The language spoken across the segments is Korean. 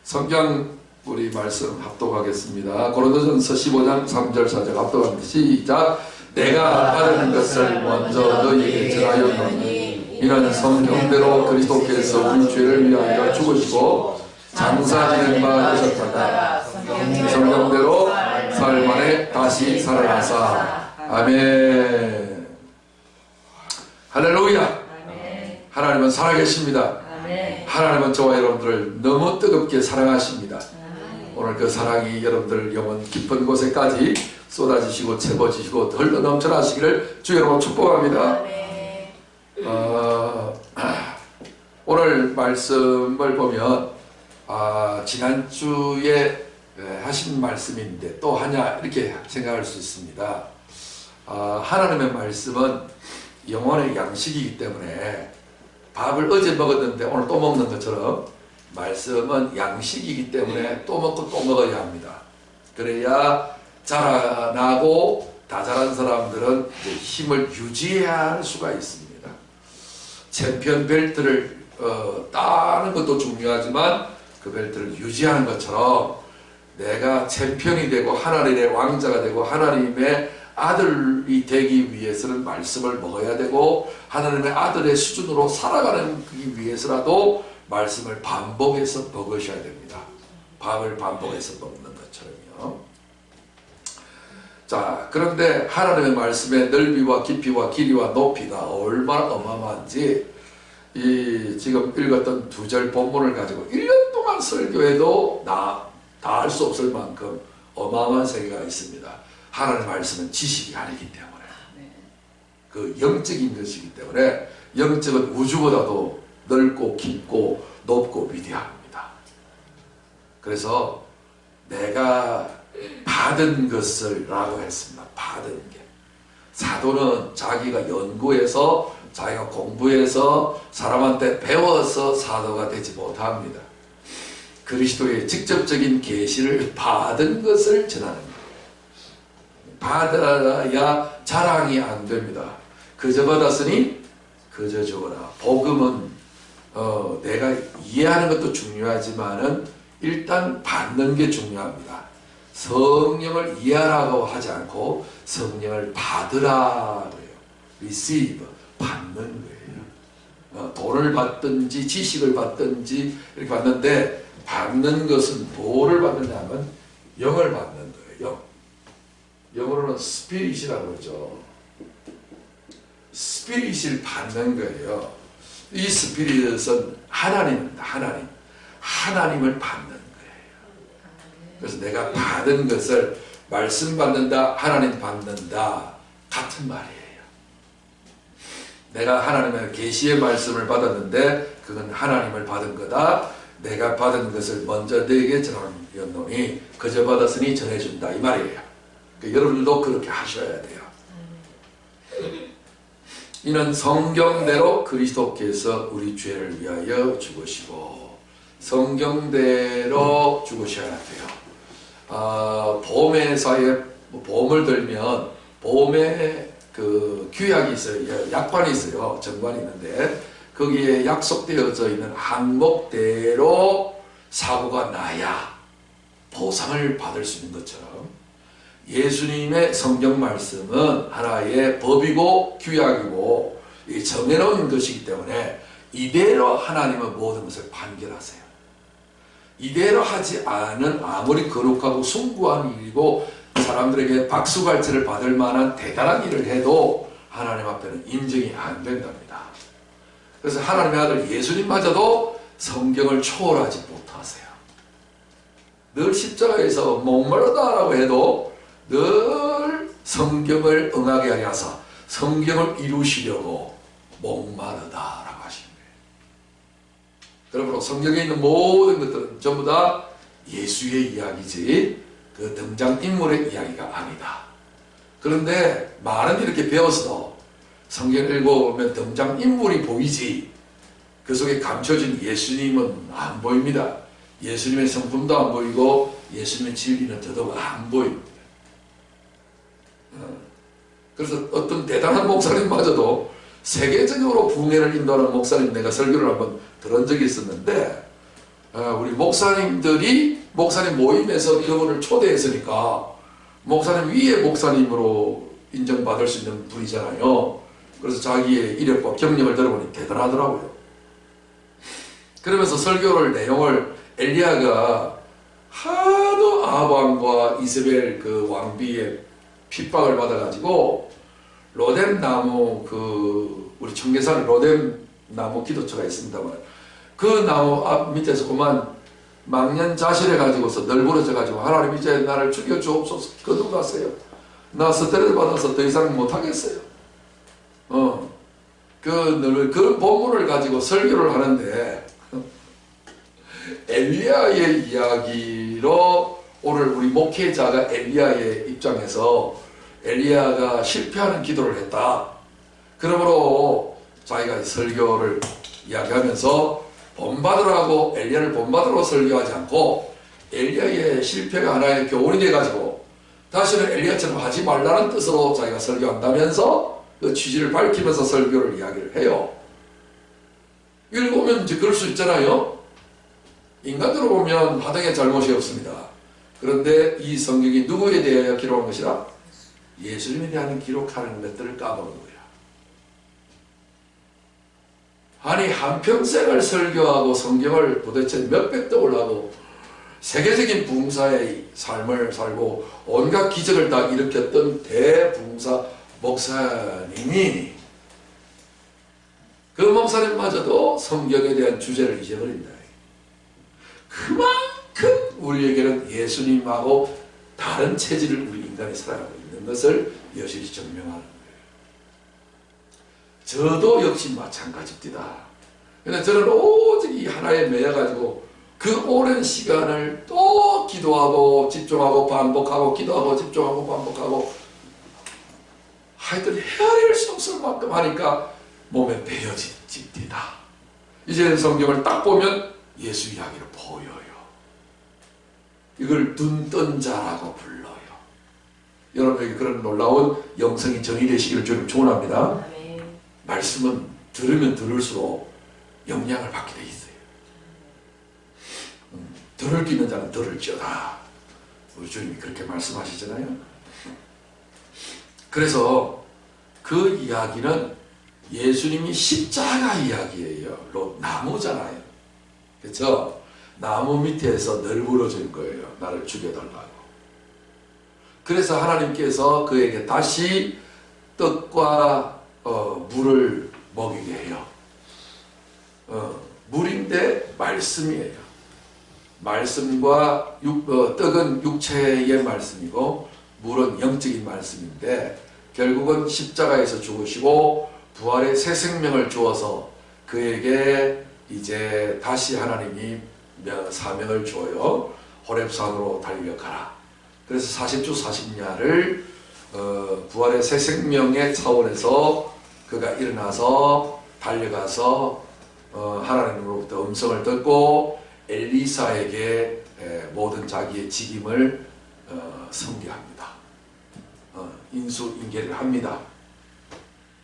성경 우리 말씀 합독하겠습니다. 고린도전서 15장 3절 4절 합독합니다. 시작. 내가 받은 것을 먼저 너희에게 전하였노니 이는 성경대로 그리스도께서 우리 죄를 위하여 죽으시고 장사 지낸 바 되셨다가 성경대로 사흘 만에 다시 살아나사. 아멘. 할렐루야. 하나님은 살아계십니다. 하나님은 저와 여러분들을 너무 뜨겁게 사랑하십니다. 오늘 그 사랑이 여러분들 영혼 깊은 곳에까지 쏟아지시고 채워지시고 흘러 넘쳐나시기를 주 여러분 축복합니다. 오늘 말씀을 보면 지난주에 하신 말씀인데 또 하냐 이렇게 생각할 수 있습니다. 하나님의 말씀은 영혼의 양식이기 때문에 밥을 어제 먹었는데 오늘 또 먹는 것처럼 말씀은 양식이기 때문에 또 먹고 또 먹어야 합니다. 그래야 자라나고 다 자란 사람들은 힘을 유지해야 할 수가 있습니다. 챔피언 벨트를 따는 것도 중요하지만 그 벨트를 유지하는 것처럼 내가 챔피언이 되고 하나님의 왕자가 되고 하나님의 아들이 되기 위해서는 말씀을 먹어야 되고 하나님의 아들의 수준으로 살아가기 위해서라도 말씀을 반복해서 먹으셔야 됩니다. 밥을 반복해서 먹는 것처럼요. 자, 그런데 하나님의 말씀의 넓이와 깊이와 길이와 높이가 얼마나 어마어마한지 지금 읽었던 2절 본문을 가지고 1년 동안 설교해도 다 할 수 없을 만큼 어마어마한 세계가 있습니다. 하나님의 말씀은 지식이 아니기 때문에 그 영적인 것이기 때문에 영적은 우주보다도 넓고 깊고 높고 위대합니다. 그래서 내가 받은 것을 라고 했습니다. 받은 게. 사도는 자기가 연구해서 자기가 공부해서 사람한테 배워서 사도가 되지 못합니다. 그리스도의 직접적인 계시를 받은 것을 전하는 거예요. 받아야 자랑이 안 됩니다. 그저 받았으니 그저 주어라. 복음은 내가 이해하는 것도 중요하지만은 일단 받는 게 중요합니다. 성령을 이해하라고 하지 않고 성령을 받으라 그래요. receive, 받는 거예요. 돈을 받든지 지식을 받든지 이렇게 받는데 받는 것은 뭐를 받느냐면 영을 받는 거예요. 영어로는 스피릿이라고 그러죠. 스피릿을 받는 거예요. 이 스피릿은 하나님입니다. 하나님을 받는 거예요. 그래서 내가 받은 것을 말씀 받는다, 하나님 받는다 같은 말이에요. 내가 하나님의 계시의 말씀을 받았는데 그건 하나님을 받은 거다. 내가 받은 것을 먼저 너에게 전하였노니 그저 받았으니 전해준다 이 말이에요. 그러니까 여러분들도 그렇게 하셔야 돼요. 이는 성경대로 그리스도께서 우리 죄를 위하여 죽으시고 성경대로 죽으셔야 돼요. 보험회사에 보험을 들면 보험에 그 규약이 있어요. 약관이 있어요. 정관이 있는데 거기에 약속되어져 있는 항목대로 사고가 나야 보상을 받을 수 있는 것처럼 예수님의 성경 말씀은 하나의 법이고 규약이고 정해놓은 것이기 때문에 이대로 하나님은 모든 것을 판결하세요. 이대로 하지 않은 아무리 거룩하고 숭고한 일이고 사람들에게 박수갈채를 받을 만한 대단한 일을 해도 하나님 앞에는 인정이 안 된답니다. 그래서 하나님의 아들 예수님마저도 성경을 초월하지 못하세요. 늘 십자가에서 목마르다라고 해도 늘 성경을 응하게 하려 하사 성경을 이루시려고 목마르다라고 하신 거예요. 그러므로 성경에 있는 모든 것들은 전부 다 예수의 이야기지 그 등장인물의 이야기가 아니다. 그런데 많은 이렇게 배웠어도 성경을 읽어보면 등장인물이 보이지 그 속에 감춰진 예수님은 안 보입니다. 예수님의 성품도 안 보이고 예수님의 진리는 더더욱 안 보입니다. 그래서 어떤 대단한 목사님마저도 세계적으로 부흥회를 인도하는 목사님 내가 설교를 한번 들은 적이 있었는데 우리 목사님 모임에서 그분을 초대했으니까 목사님 위에 목사님으로 인정받을 수 있는 분이잖아요. 그래서 자기의 이력과 경력을 들어보니 대단하더라고요. 그러면서 설교를 내용을 엘리야가 하도 아합왕과 이세벨 그 왕비의 핍박을 받아가지고 로뎀 나무 우리 청계산 로뎀 나무 기도처가 있습니다만 그 나무 앞 밑에서 그만 망년 자실해가지고서 널브러져가지고 하나님 이제 나를 죽여주옵소서 거듭났어요. 나 스트레스 받아서 더 이상 못하겠어요. 그 본문을 가지고 설교를 하는데 엘리야의 이야기로 오늘 우리 목회자가 엘리야의 입장에서 엘리야가 실패하는 기도를 했다. 그러므로 자기가 설교를 이야기하면서 본받으라고 엘리야를 본받으라고 설교하지 않고 엘리야의 실패가 하나의 교훈이 돼가지고 다시는 엘리야처럼 하지 말라는 뜻으로 자기가 설교한다면서 그 취지를 밝히면서 설교를 이야기를 해요. 읽으면 이제 그럴 수 있잖아요. 인간으로 보면 하등의 잘못이 없습니다. 그런데 이 성경이 누구에 대하여 기록한 것이라? 예수님에 대한 기록하는 것들을 까먹은 거야. 아니 한평생을 설교하고 성경을 도대체 몇백 독을 하고 세계적인 부흥사의 삶을 살고 온갖 기적을 다 일으켰던 대부흥사 목사님이 그 목사님마저도 성경에 대한 주제를 잊어버린다. 그만큼 우리에게는 예수님하고 다른 체질을 우리 인간이 살아가고 있는 것을 여실히 증명하는 거예요. 저도 역시 마찬가지입니다. 그래서 저는 오직 이 하나에 매여가지고 그 오랜 시간을 또 기도하고 집중하고 반복하고 기도하고 집중하고 반복하고 하여튼 헤아릴 수 없을 만큼 하니까 몸에 배어집니다. 이제는 성경을 딱 보면 예수 이야기로 보여요. 이걸 눈뜬 자라고 불러요. 여러분에게 그런 놀라운 영성이 정의되시기를 주님 축원합니다. 말씀은 들으면 들을수록 영향을 받게 돼 있어요. 들을 수 있는 자는 들을지어다. 우리 주님이 그렇게 말씀하시잖아요. 그래서 그 이야기는 예수님이 십자가 이야기예요. 나무잖아요. 그렇죠? 나무 밑에서 널브러진 거예요. 나를 죽여달라고. 그래서 하나님께서 그에게 다시 떡과 물을 먹이게 해요. 물인데 말씀이에요. 말씀과 떡은 육체의 말씀이고 물은 영적인 말씀인데 결국은 십자가에서 죽으시고 부활의 새 생명을 주어서 그에게 이제 다시 하나님이 사명을 줘요. 호렙산으로 달려가라. 그래서 40주 40야를 부활의 새 생명의 차원에서 그가 일어나서 달려가서 하나님으로부터 음성을 듣고 엘리사에게 모든 자기의 직임을 선계합니다. 인수인계를 합니다.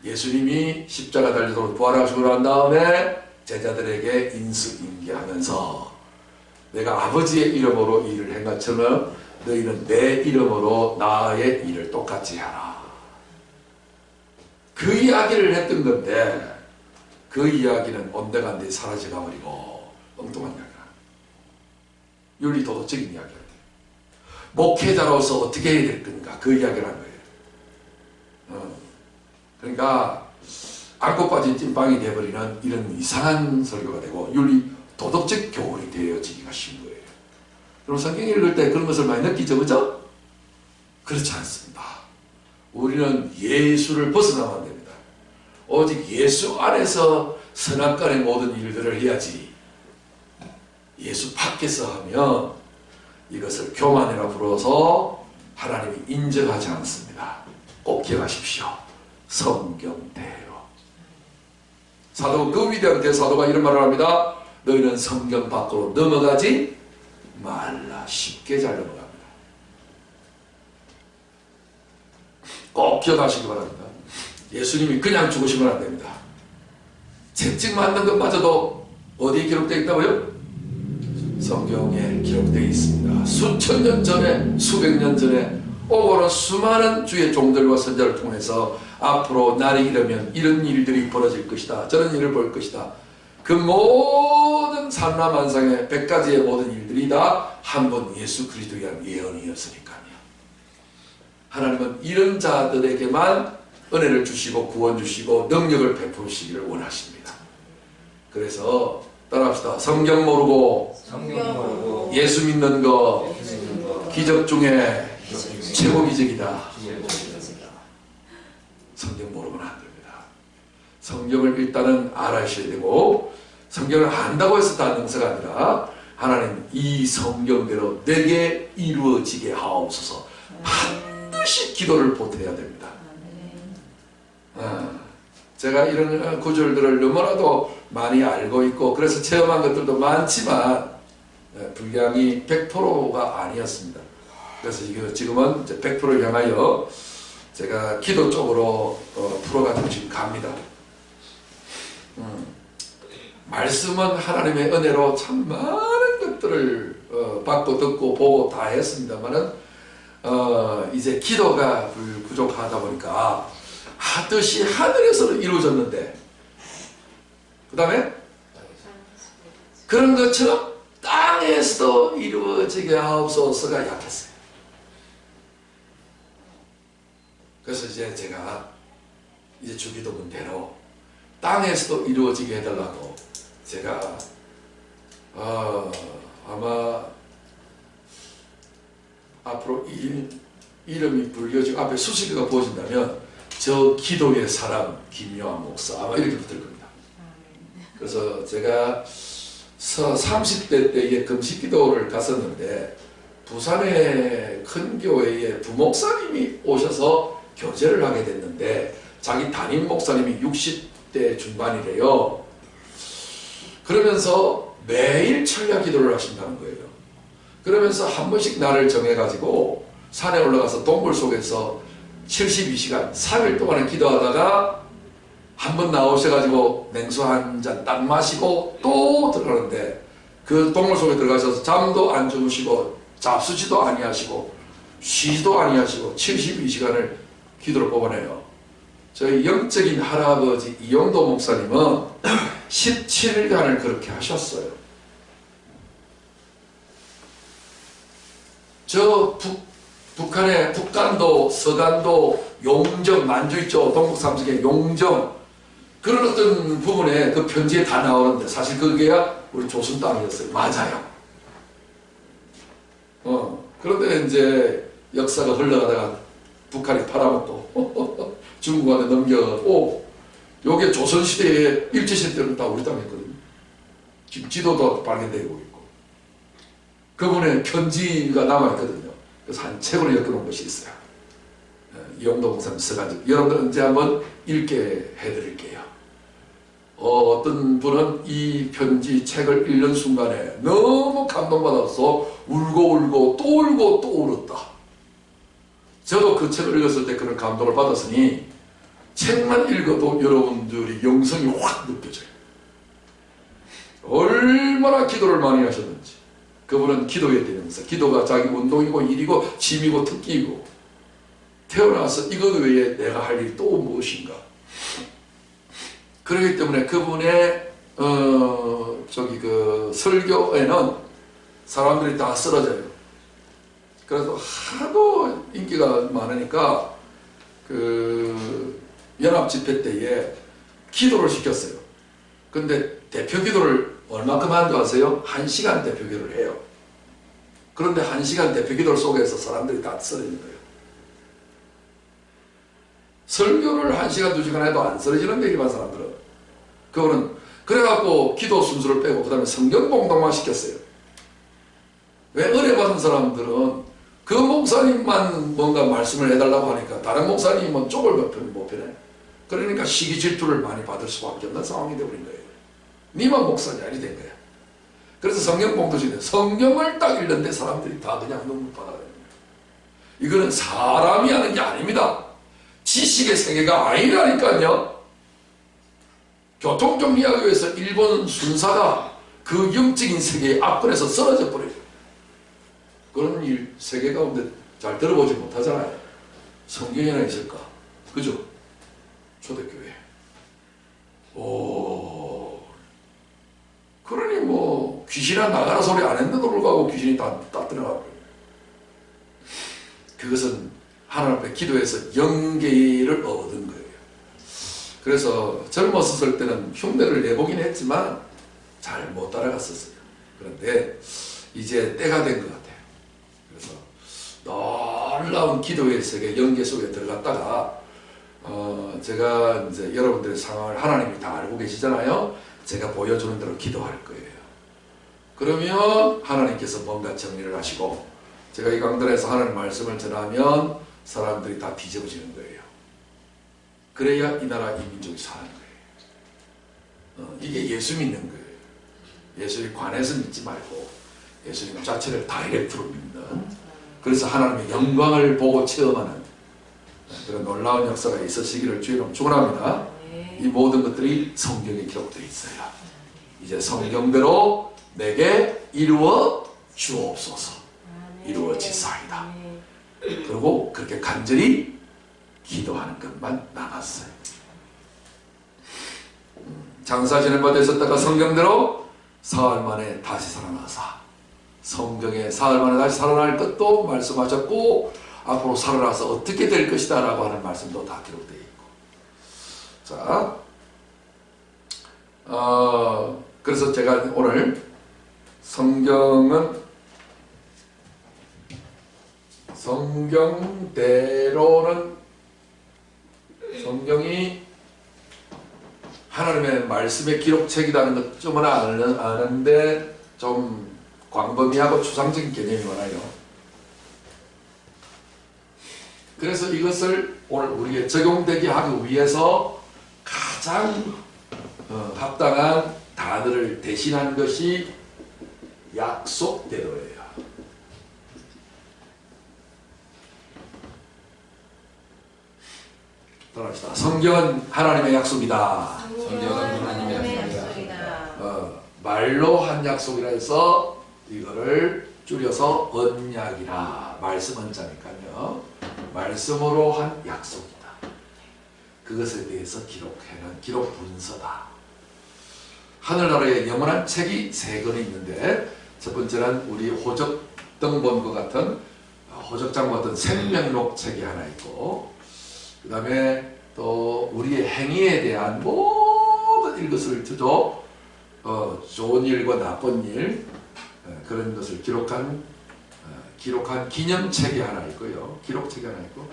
예수님이 십자가 달려서 부활하시고 난 다음에 제자들에게 인수인계하면서 내가 아버지의 이름으로 일을 한 것처럼 너희는 내 이름으로 나의 일을 똑같이 하라. 그 이야기를 했던 건데 그 이야기는 온데간데 사라져가 버리고 엉뚱한 이야기야. 윤리도덕적인 이야기야. 목회자로서 어떻게 해야 될 건가 그 이야기를 한 거예요. 그러니까 안고 빠진 찐빵이 되어버리는 이런 이상한 설교가 되고 윤리 도덕적 교훈이 되어지기가 쉬운 거예요. 그럼 성경 읽을 때 그런 것을 많이 느끼죠, 그죠? 그렇지 않습니다. 우리는 예수를 벗어나면 안 됩니다. 오직 예수 안에서 선악간의 모든 일들을 해야지. 예수 밖에서 하면 이것을 교만이라 불러서 하나님이 인정하지 않습니다. 꼭 기억하십시오. 성경대로. 사도 그 위대한 대사도가 이런 말을 합니다. 너희는 성경 밖으로 넘어가지 말라. 쉽게 잘 넘어갑니다. 꼭 기억하시기 바랍니다. 예수님이 그냥 죽으시면 안 됩니다. 채찍 맞는 것마저도 어디에 기록되어 있다고요? 성경에 기록되어 있습니다. 수천 년 전에, 수백 년 전에 오고는 수많은 주의 종들과 선자를 통해서 앞으로 날이 이르면 이런 일들이 벌어질 것이다, 저런 일을 볼 것이다, 그 모든 산라만상의 100가지의 모든 일들이 다 한 분 예수 그리스도에 대한 예언이었으니까요. 하나님은 이런 자들에게만 은혜를 주시고 구원 주시고 능력을 베푸시기를 원하십니다. 그래서 따라합시다. 성경 모르고 예수 믿는 거 기적 중에 최고 기적이다. 성경 모르고는 안 됩니다. 성경을 일단은 알아셔야 되고, 성경을 안다고 해서 다 능사가 아니라 하나님 이 성경대로 내게 이루어지게 하옵소서 반드시 기도를 보태야 됩니다. 제가 이런 구절들을 너무나도 많이 알고 있고 그래서 체험한 것들도 많지만 분량이 100%가 아니었습니다. 그래서 지금은 이제 100%를 향하여 제가 기도 쪽으로 풀어가지고 지금 갑니다. 말씀은 하나님의 은혜로 참 많은 것들을 받고 듣고 보고 다 했습니다만은 이제 기도가 부족하다 보니까 하듯이 하늘에서는 이루어졌는데 그 다음에 그런 것처럼 땅에서도 이루어지게 하옵소서가 약했어요. 그래서 이제 제가 이제 주기도문대로 땅에서도 이루어지게 해달라고 제가 아마 앞으로 이름이 불려지고 앞에 수식어가 보여진다면 저 기도의 사람 김요한 목사 아마 이렇게 붙을 겁니다. 그래서 제가 30대 때에 금식기도를 갔었는데 부산의 큰 교회에 부목사님이 오셔서 교제를 하게 됐는데 자기 담임 목사님이 60대 중반이래요. 그러면서 매일 철야 기도를 하신다는 거예요. 그러면서 한 번씩 날을 정해가지고 산에 올라가서 동굴 속에서 72시간 3일 동안에 기도하다가 한 번 나오셔가지고 냉수 한 잔 딱 마시고 또 들어가는데 그 동굴 속에 들어가셔서 잠도 안 주무시고 잡수지도 아니하시고 쉬지도 아니하시고 72시간을 기도를 뽑아내요. 저희 영적인 할아버지 이영도 목사님은 17일간을 그렇게 하셨어요. 저 북한의 북간도, 서간도, 용정, 만주 있죠. 동북 삼척의 용정 그런 어떤 부분에 그 편지에 다 나오는데 사실 그게야 우리 조선 땅이었어요. 맞아요. 그런데 이제 역사가 흘러가다가 북한이 팔아먹고 중국한테 넘겨가고 요게 조선시대에 일제시대는 다 우리 땅이었거든요. 지금 지도도 발견되고 있고 그분의 편지가 남아있거든요. 그래서 한 책으로 엮어놓은 것이 있어요. 이영도 목사님 써가지고 여러분들 언제 한번 읽게 해드릴게요. 어떤 분은 이 편지 책을 읽는 순간에 너무 감동받아서 울고 또 울었다. 저도 그 책을 읽었을 때 그런 감동을 받았으니 책만 읽어도 여러분들이 영성이 확 느껴져요. 얼마나 기도를 많이 하셨는지. 그분은 기도의 대명사. 기도가 자기 운동이고 일이고 취미고 특기이고 태어나서 이것 외에 내가 할 일이 또 무엇인가. 그렇기 때문에 그분의 그 설교에는 사람들이 다 쓰러져요. 그래서 하도 인기가 많으니까 그 연합 집회 때에 기도를 시켰어요. 근데 대표 기도를 얼마큼 한줄 아세요? 1시간 대표 기도를 해요. 그런데 1시간 대표 기도 속에서 사람들이 다 쓰러지는 거예요. 설교를 1시간, 2시간 해도 안 쓰러지는데 일반 사람들은. 그거는 그래갖고 기도 순서를 빼고 그 다음에 성경 봉독만 시켰어요. 왜 은혜 받은 사람들은 그 목사님만 뭔가 말씀을 해달라고 하니까 다른 목사님은 쪽을 못 펴네. 그러니까 시기 질투를 많이 받을 수밖에 없는 상황이 되어버린 거예요. 니만 목사냐 이리 된 거야. 그래서 성경 봉독시대 성경을 딱 읽는데 사람들이 다 그냥 눈물 받아요. 이거는 사람이 하는 게 아닙니다. 지식의 세계가 아니라니까요. 교통정리하기 위해서 일본 순사가 그 영적인 세계에 압권해서 쓰러져 버려요. 그런 일 세계 가운데 잘 들어보지 못하잖아요. 성경에나 있을까? 그죠? 초대교회. 오, 그러니 뭐 귀신아 나가라 소리 안 했는데도 불구하고 귀신이 다 들어가고, 그것은 하나님 앞에 기도해서 영계를 얻은 거예요. 그래서 젊었을 때는 흉내를 내보긴 했지만 잘 못 따라갔었어요. 그런데 이제 때가 된 것 같아요. 그래서 놀라운 기도의 세계, 영계 속에 들어갔다가 제가 이제 여러분들의 상황을 하나님이 다 알고 계시잖아요. 제가 보여주는 대로 기도할 거예요. 그러면 하나님께서 뭔가 정리를 하시고, 제가 이 강단에서 하나님 말씀을 전하면 사람들이 다 뒤집어지는 거예요. 그래야 이 나라 이 민족이 사는 거예요. 이게 예수 믿는 거예요. 예수에 관해서 믿지 말고 예수님 자체를 다이렉트로 믿는, 그래서 하나님의 영광을 보고 체험하는 그런 놀라운 역사가 있으시기를 주의로 축원합니다. 이 모든 것들이 성경에 기록되어 있어요. 이제 성경대로 내게 이루어 주옵소서. 이루어지사이다. 그리고 그렇게 간절히 기도하는 것만 남았어요. 장사 지낸 바 되셨다가 성경대로 사흘 만에 다시 살아나사, 성경에 사흘 만에 다시 살아날 것도 말씀하셨고, 앞으로 살아나서 어떻게 될 것이다 라고 하는 말씀도 다 기록되어 있고. 자, 그래서 제가 오늘 성경대로는, 성경이 하나님의 말씀의 기록책이라는 것 좀 아는데 좀 광범위하고 추상적인 개념이 많아요. 그래서 이것을 오늘 우리에게 적용되게 하기 위해서 가장 합당한 단어를 대신한 것이 약속대로예요. 따라합시다. 성경은 하나님의 약속이다. 성경은 하나님의 약속이다. 말로 한 약속이라 해서 이거를 줄여서 언약이라, 말씀 언자니까요. 말씀으로 한 약속이다. 그것에 대해서 기록해놓은 기록 문서다. 하늘나라에 영원한 책이 3권이 있는데, 첫 번째는 우리 호적등본과 같은, 호적장과 같은 생명록 책이 하나 있고, 그 다음에 또 우리의 행위에 대한 모든 것을 주죠. 좋은 일과 나쁜 일, 그런 것을 기록한 기념책이 하나 있고요. 기록책이 하나 있고,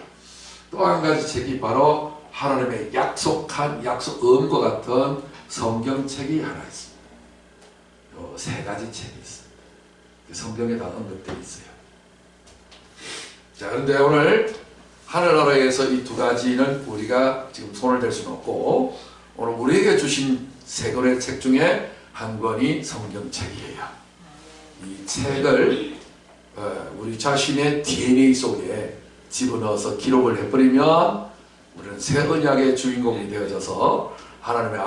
또 한 가지 책이 바로 하나님의 약속한 약속음과 같은 성경책이 하나 있습니다. 요 3가지 책이 있습니다. 성경에 다 언급되어 있어요. 자, 그런데 오늘 하늘나라에서 이 2가지는 우리가 지금 손을 댈 수는 없고, 오늘 우리에게 주신 3권의 책 중에 한 권이 성경책이에요. 이 책을 우리 자신의 DNA 속에 집어넣어서 기록을 해버리면 우리는 새 언약의 주인공이 되어져서 하나님의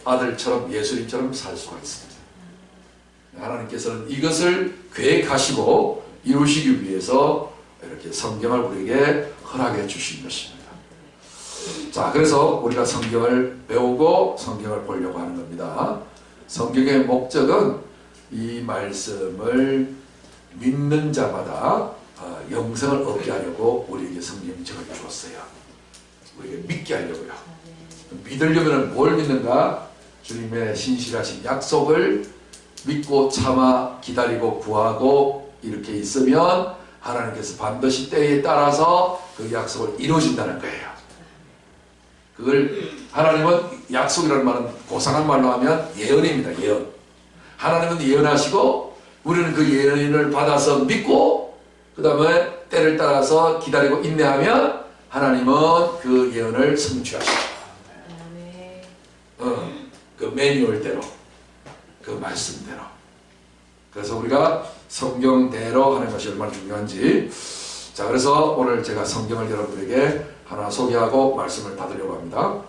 아들처럼 예수님처럼 살 수가 있습니다. 하나님께서는 이것을 계획하시고 이루시기 위해서 이렇게 성경을 우리에게 허락해 주신 것입니다. 자, 그래서 우리가 성경을 배우고 성경을 보려고 하는 겁니다. 성경의 목적은 이 말씀을 믿는 자마다 영생을 얻게 하려고 우리에게 성경이 적어 주었어요. 우리에게 믿게 하려고요. 믿으려면 뭘 믿는가? 주님의 신실하신 약속을 믿고 참아 기다리고 구하고 이렇게 있으면 하나님께서 반드시 때에 따라서 그 약속을 이루어진다는 거예요. 그걸 하나님은, 약속이라는 말은 고상한 말로 하면 예언입니다. 예언. 하나님은 예언하시고 우리는 그 예언을 받아서 믿고 그 다음에 때를 따라서 기다리고 인내하면 하나님은 그 예언을 성취하십니다. 그 매뉴얼대로, 그 말씀대로. 그래서 우리가 성경대로 하는 것이 얼마나 중요한지. 자, 그래서 오늘 제가 성경을 여러분에게 하나 소개하고 말씀을 받으려고 합니다.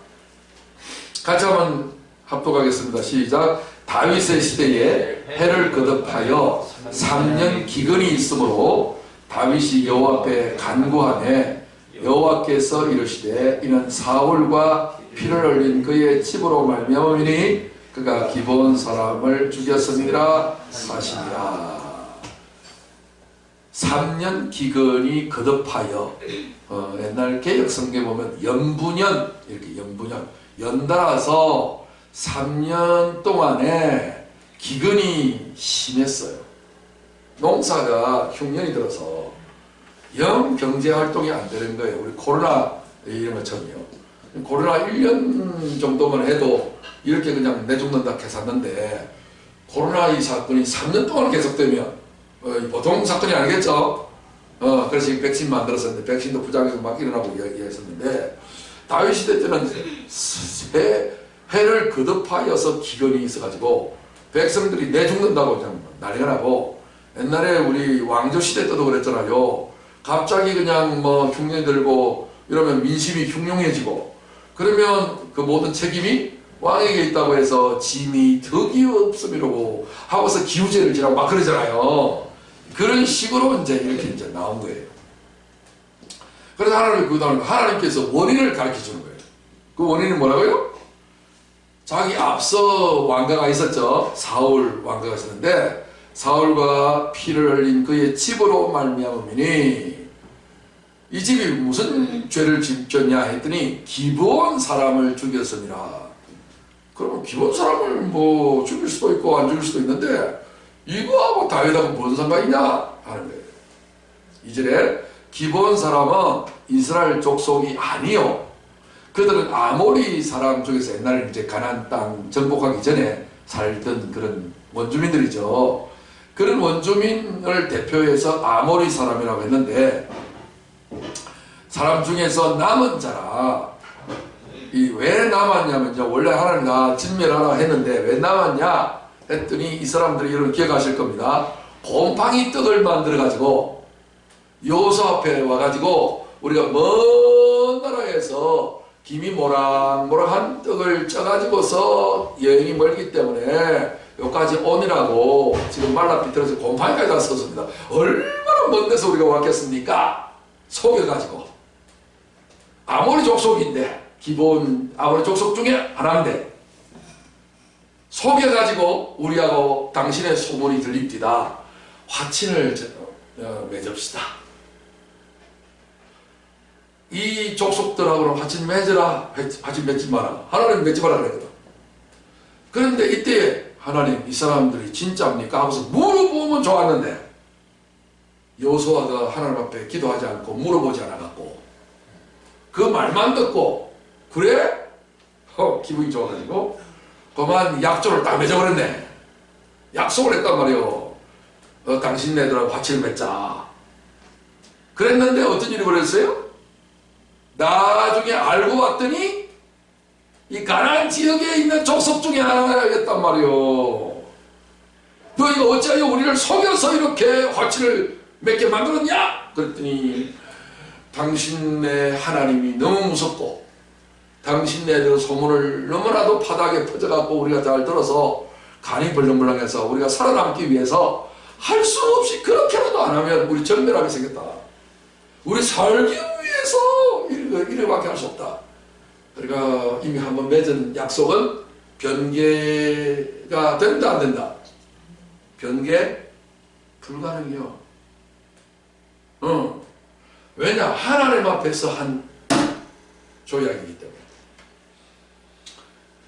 같이 한번 합독하겠습니다. 시작. 다윗의 시대에 해를 거듭하여 3년 기근이 있으므로 다윗이 여호와 앞에 간구하매 여호와께서 이르시되 이는 사울과 피를 흘린 그의 집으로 말미암으니 그가 기브온 사람을 죽였음이라 하시니라. 3년 기근이 거듭하여 옛날 개혁 성경에 보면 연분연 이렇게 연달아서 3년 동안에 기근이 심했어요. 농사가 흉년이 들어서 영 경제 활동이 안 되는 거예요. 우리 코로나 이런 것처럼요. 코로나 1년 정도만 해도 이렇게 그냥 내죽는다 계산는데 코로나 이 사건이 3년 동안 계속되면 보통 사건이 아니겠죠. 그래서 백신 만들었었는데 백신도 부작용이 막 일어나고 얘기했었는데 다윗 시대 때는 해를 거듭하여서 기근이 있어가지고 백성들이 내죽는다고 그냥 난리가 나고 옛날에 우리 왕조 시대 때도 그랬잖아요. 갑자기 그냥 뭐 흉년이 들고 이러면 민심이 흉흉해지고 그러면 그 모든 책임이 왕에게 있다고 해서 짐이 덕이 없음 이러고 하고서 기우제를 지라고 막 그러잖아요. 그런 식으로 이제 나온 거예요. 그래서 하나님께서 원인을 가르쳐 주는 거예요. 그 원인은 뭐라고요? 자기 앞서 왕가가 있었죠. 사울 왕가가 있었는데 사울과 피를 흘린 그의 집으로 말미암으니 이 집이 무슨 죄를 짓겠냐 했더니 기브온 사람을 죽였습니다. 그러면 기브온 사람을 뭐 죽일 수도 있고 안 죽일 수도 있는데 이거하고 다윗하고 무슨 상관이냐 하는 거예요. 2절에 기브온 사람은 이스라엘 족속이 아니요. 그들은 아모리 사람 중에서 옛날에 이제 가나안 땅 정복하기 전에 살던 그런 원주민들이죠. 그런 원주민을 대표해서 아모리 사람이라고 했는데 사람 중에서 남은 자라. 왜 남았냐면 이제 원래 하나님 다 진멸하라 했는데 왜 남았냐 했더니 이 사람들이 여러분 기억하실 겁니다. 곰팡이 떡을 만들어 가지고 요소 앞에 와가지고 우리가 먼 나라에서 김이 모락모락한 떡을 쪄가지고서 여행이 멀기 때문에 여기까지 오니라고 지금 말라 비틀어서 곰팡이까지 다 썼습니다. 얼마나 먼 데서 우리가 왔겠습니까? 속여가지고 아모리 족속인데 기본 아모리 족속 중에 하나인데 속여가지고 우리하고 당신의 소문이 들립디다. 화친을 맺읍시다. 이 족속들하고는 화친 맺으라. 화친 맺지 마라. 하나님 맺지 마라 그랬거든. 그런데 이때 하나님 이 사람들이 진짜입니까? 하고서 물어보면 좋았는데 여호수아가 하나님 앞에 기도하지 않고 물어보지 않아갖고 그 말만 듣고 그래? 기분이 좋아가지고 그만 약조를 딱 맺어버렸네. 약속을 했단 말이요. 당신네들하고 화친을 맺자. 그랬는데 어떤 일이 벌어졌어요? 나중에 알고 봤더니 이 가나안 지역에 있는 족속 중에 하나였단 말이요. 너희가 어찌하여 우리를 속여서 이렇게 화친을 맺게 만들었냐? 그랬더니 당신네 하나님이 너무 무섭고 당신네들 소문을 너무나도 바닥에 퍼져갖고 우리가 잘 들어서 간이 벌렁벌렁해서 우리가 살아남기 위해서 할 수 없이 그렇게라도 안 하면 우리 전멸하게 생겼다. 우리 살기 위해서 이래밖에 할 수 없다. 그러니까 이미 한번 맺은 약속은 변개가 된다 안 된다? 변개 불가능해요. 왜냐? 하나님 앞에서 한 조약이기 때문에.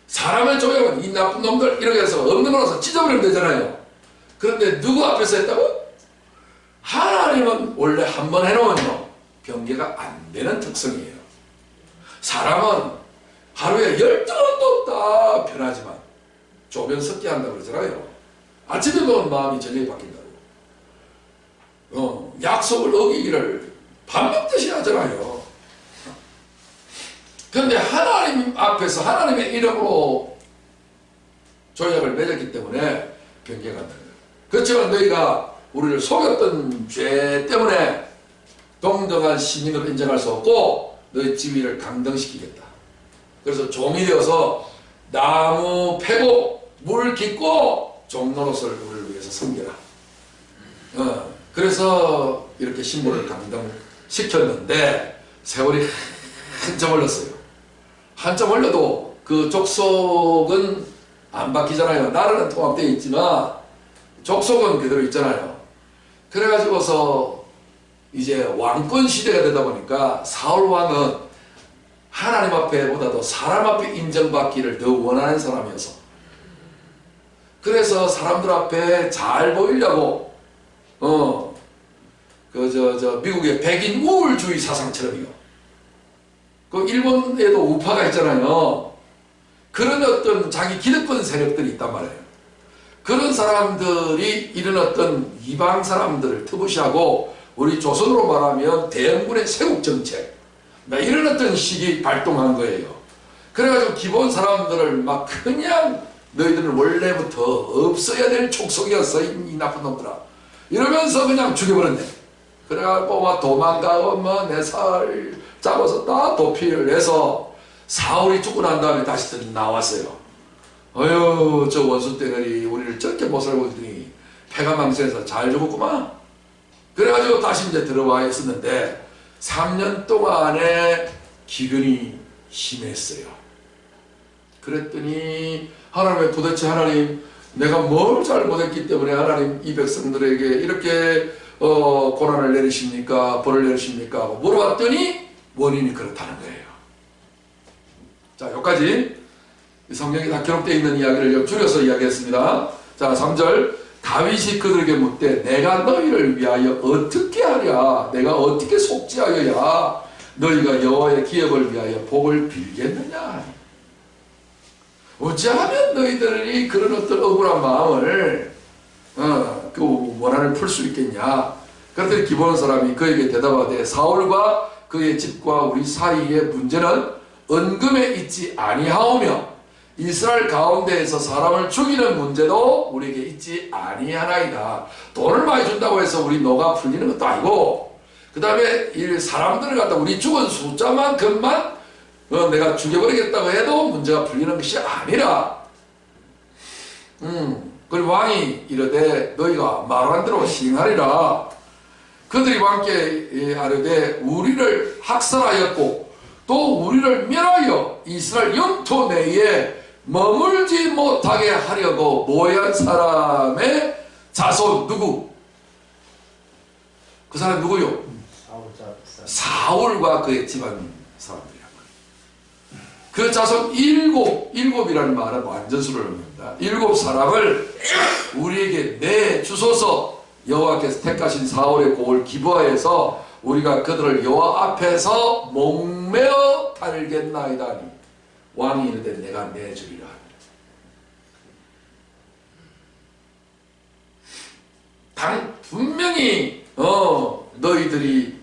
사람의 조약은 이 나쁜 놈들 이렇게 해서 없는 거라서 찢어버리면 되잖아요. 그런데 누구 앞에서 했다고? 하나님은 원래 한 번 해놓으면 변개가 안 되는 특성이에요. 사람은 하루에 12번도 다 변하지만 조변 섞게 한다고 그러잖아요. 아침에 먹은 마음이 저녁에 바뀐다고. 약속을 어기기를 밥 먹듯이 하잖아요. 그런데 하나님 앞에서 하나님의 이름으로 조약을 맺었기 때문에 변개가 안 돼요. 그렇지만 너희가 우리를 속였던 죄 때문에 동등한 시민으로 인정할 수 없고 너희 지위를 강등시키겠다. 그래서 종이 되어서 나무 패고 물 깊고 종노릇을 우리를 위해서 섬겨라. 그래서 이렇게 신부를 감동시켰는데 세월이 한참 흘렀어요. 한참 흘러도 그 족속은 안 바뀌잖아요. 나라는 통합되어 있지만 족속은 그대로 있잖아요. 그래가지고서 이제 왕권 시대가 되다 보니까 사울 왕은 하나님 앞에보다도 사람 앞에 인정받기를 더 원하는 사람이어서, 그래서 사람들 앞에 잘 보이려고 미국의 백인 우월주의 사상처럼요. 그 일본에도 우파가 있잖아요. 그런 어떤 자기 기득권 세력들이 있단 말이에요. 그런 사람들이 이런 어떤 이방 사람들을 터부시하고 우리 조선으로 말하면 대영군의 세국 정책, 이런 어떤 식이 발동한 거예요. 그래가지고 기본 사람들을 막 그냥 너희들은 원래부터 없어야 될 족속이었어 이 나쁜 놈들아 이러면서 그냥 죽여버렸네. 그래갖고 막 도망가고 내 살 잡아서 다 도피를 해서 사울이 죽고 난 다음에 다시 나왔어요. 어휴 저 원수 덩어리 우리를 저렇게 못 살고 있더니 패가 망신해서 잘 죽었구만. 그래가지고 다시 이제 들어와 있었는데 3년 동안에 기근이 심했어요. 그랬더니 하나님, 도대체 하나님 내가 뭘 잘못했기 때문에 하나님 이 백성들에게 이렇게 고난을 내리십니까? 벌을 내리십니까? 하고 물어봤더니 원인이 그렇다는 거예요. 자, 여기까지 성경에 다 기록되어 있는 이야기를 줄여서 이야기했습니다. 자, 3절 다윗이 그들에게 묻되 내가 너희를 위하여 어떻게 하랴? 내가 어떻게 속죄하여야 너희가 여호와의 기업을 위하여 복을 빌겠느냐? 어찌하면 너희들이 그런 어떤 억울한 마음을 그 원한을 풀 수 있겠냐? 그랬더니 기브온 사람이 그에게 대답하되 사울과 그의 집과 우리 사이의 문제는 은금에 있지 아니하오며 이스라엘 가운데에서 사람을 죽이는 문제도 우리에게 있지 아니하나이다. 돈을 많이 준다고 해서 우리 노가 풀리는 것도 아니고, 그 다음에 이 사람들을 갖다 우리 죽은 숫자만큼만 내가 죽여버리겠다고 해도 문제가 풀리는 것이 아니라, 그리고 왕이 이르되 너희가 말한 대로 시행하리라. 그들이 왕께 아뢰되 우리를 학살하였고 또 우리를 멸하여 이스라엘 영토 내에 머물지 못하게 하려고 모해한 사람의 자손 누구? 그 사람 누구요? 사울과 그의 집안 사람들이란 말이에요. 그 자손 일곱이라는 말은 완전수를 의미합니다. 7 사람을 우리에게 내주소서. 여호와께서 택하신 사울의 고을 기브아에서 우리가 그들을 여호와 앞에서 목매어 달겠나이다니. 왕이 이르되 내가 내주리라. 분명히 너희들이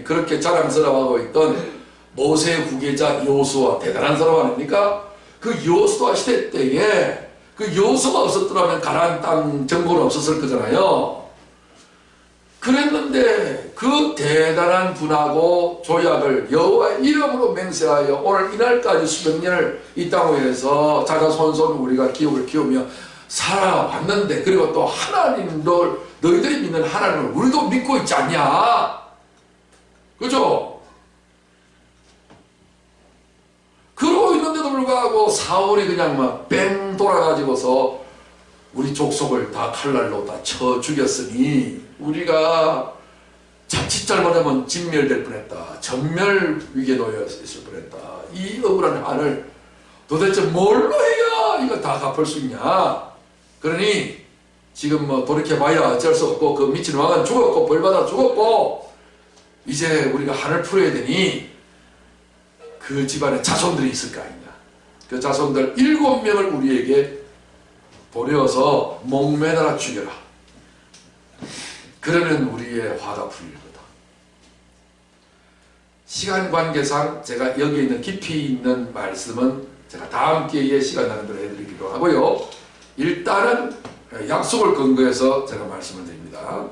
그렇게 자랑스러워하고 있던 모세 후계자 여호수아 대단한 사람 아닙니까? 그 여호수아 시대 때에 그 여호수아가 없었더라면 가나안 땅 정복은 없었을 거잖아요. 그랬는데 그 대단한 분하고 조약을 여호와의 이름으로 맹세하여 오늘 이날까지 수백 년을 이 땅 위에서 자자손손 우리가 기업을 키우며 살아왔는데, 그리고 또 하나님도 너희들이 믿는 하나님을 우리도 믿고 있지 않냐? 그죠? 그러고 있는데도 불구하고 사울이 그냥 막 뺑 돌아가지고서 우리 족속을 다 칼날로 다 쳐 죽였으니 우리가 자칫 잘못하면 진멸될 뻔했다. 전멸 위기에 놓여 있을 뻔했다. 이 억울한 한을 도대체 뭘로 해야 이거 다 갚을 수 있냐? 그러니 지금 뭐 돌이켜봐야 어쩔 수 없고 그 미친 왕은 죽었고 벌받아 죽었고 이제 우리가 한을 풀어야 되니 그 집안에 자손들이 있을 거 아니냐. 그 자손들 7명을 우리에게 보내어서 목매달아 죽여라. 그러면 우리의 화가 풀릴 거다. 시간 관계상 제가 여기 있는 깊이 있는 말씀은 제가 다음 기회에 시간 나는 대로 해드리기로 하고요. 일단은 약속을 근거해서 제가 말씀을 드립니다.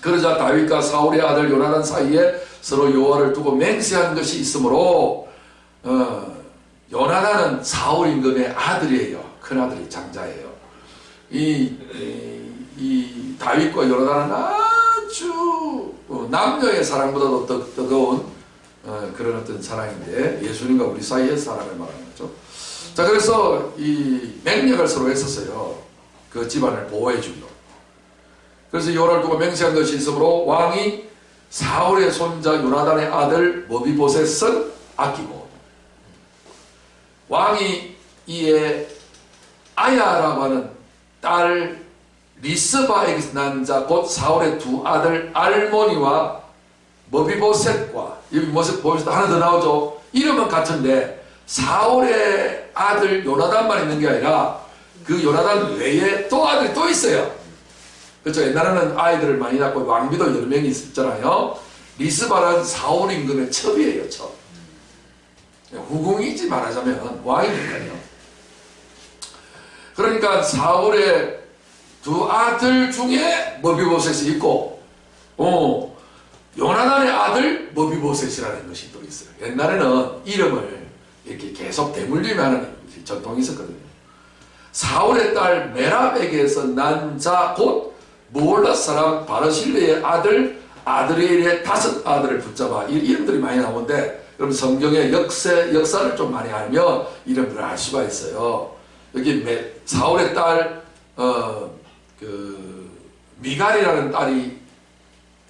그러자 다윗과 사울의 아들 요나단 사이에 서로 여호와를 두고 맹세한 것이 있으므로 요나단은 사울 임금의 아들이에요. 큰아들이 장자예요. 이 다윗과 요나단은 아주 남녀의 사랑보다도 더 뜨거운 그런 어떤 사랑인데, 예수님과 우리 사이의 사랑을 말하는 거죠. 자, 그래서 이 맹약을 서로 했었어요. 그 집안을 보호해 주기로. 그래서 요나를 두고 맹세한 것이 있으므로 왕이 사울의 손자 요나단의 아들 머비보셋을 아끼고, 왕이 이에 아야라고 하는 딸 리스바에게서 난 자 곧 사울의 두 아들 알모니와 머비보셋과, 여기 머비보셋 하나 더 나오죠. 이름은 같은데 사울의 아들 요나단만 있는 게 아니라 그 요나단 외에 또 아들이 또 있어요. 그렇죠. 옛날에는 아이들을 많이 낳고 왕비도 여러 명이 있었잖아요. 리스바는 사울 임금의 첩이에요. 첩. 후궁이지 말하자면 왕이니까요. 그러니까 사울의 두 아들 중에 머비보셋이 있고, 요나단의 아들 머비보셋이라는 것이 또 있어요. 옛날에는 이름을 이렇게 계속 대물림하는 하는 전통이 있었거든요. 사울의 딸 메랍에게서 난 자 곧 무올라 사람 바르실레의 아들 아드리엘의 5 아들을 붙잡아. 이 이름들이 많이 나오는데, 여러분 성경의 역사를 좀 많이 알면 이름들을 알 수가 있어요. 여기 사울의 딸 미갈이라는 딸이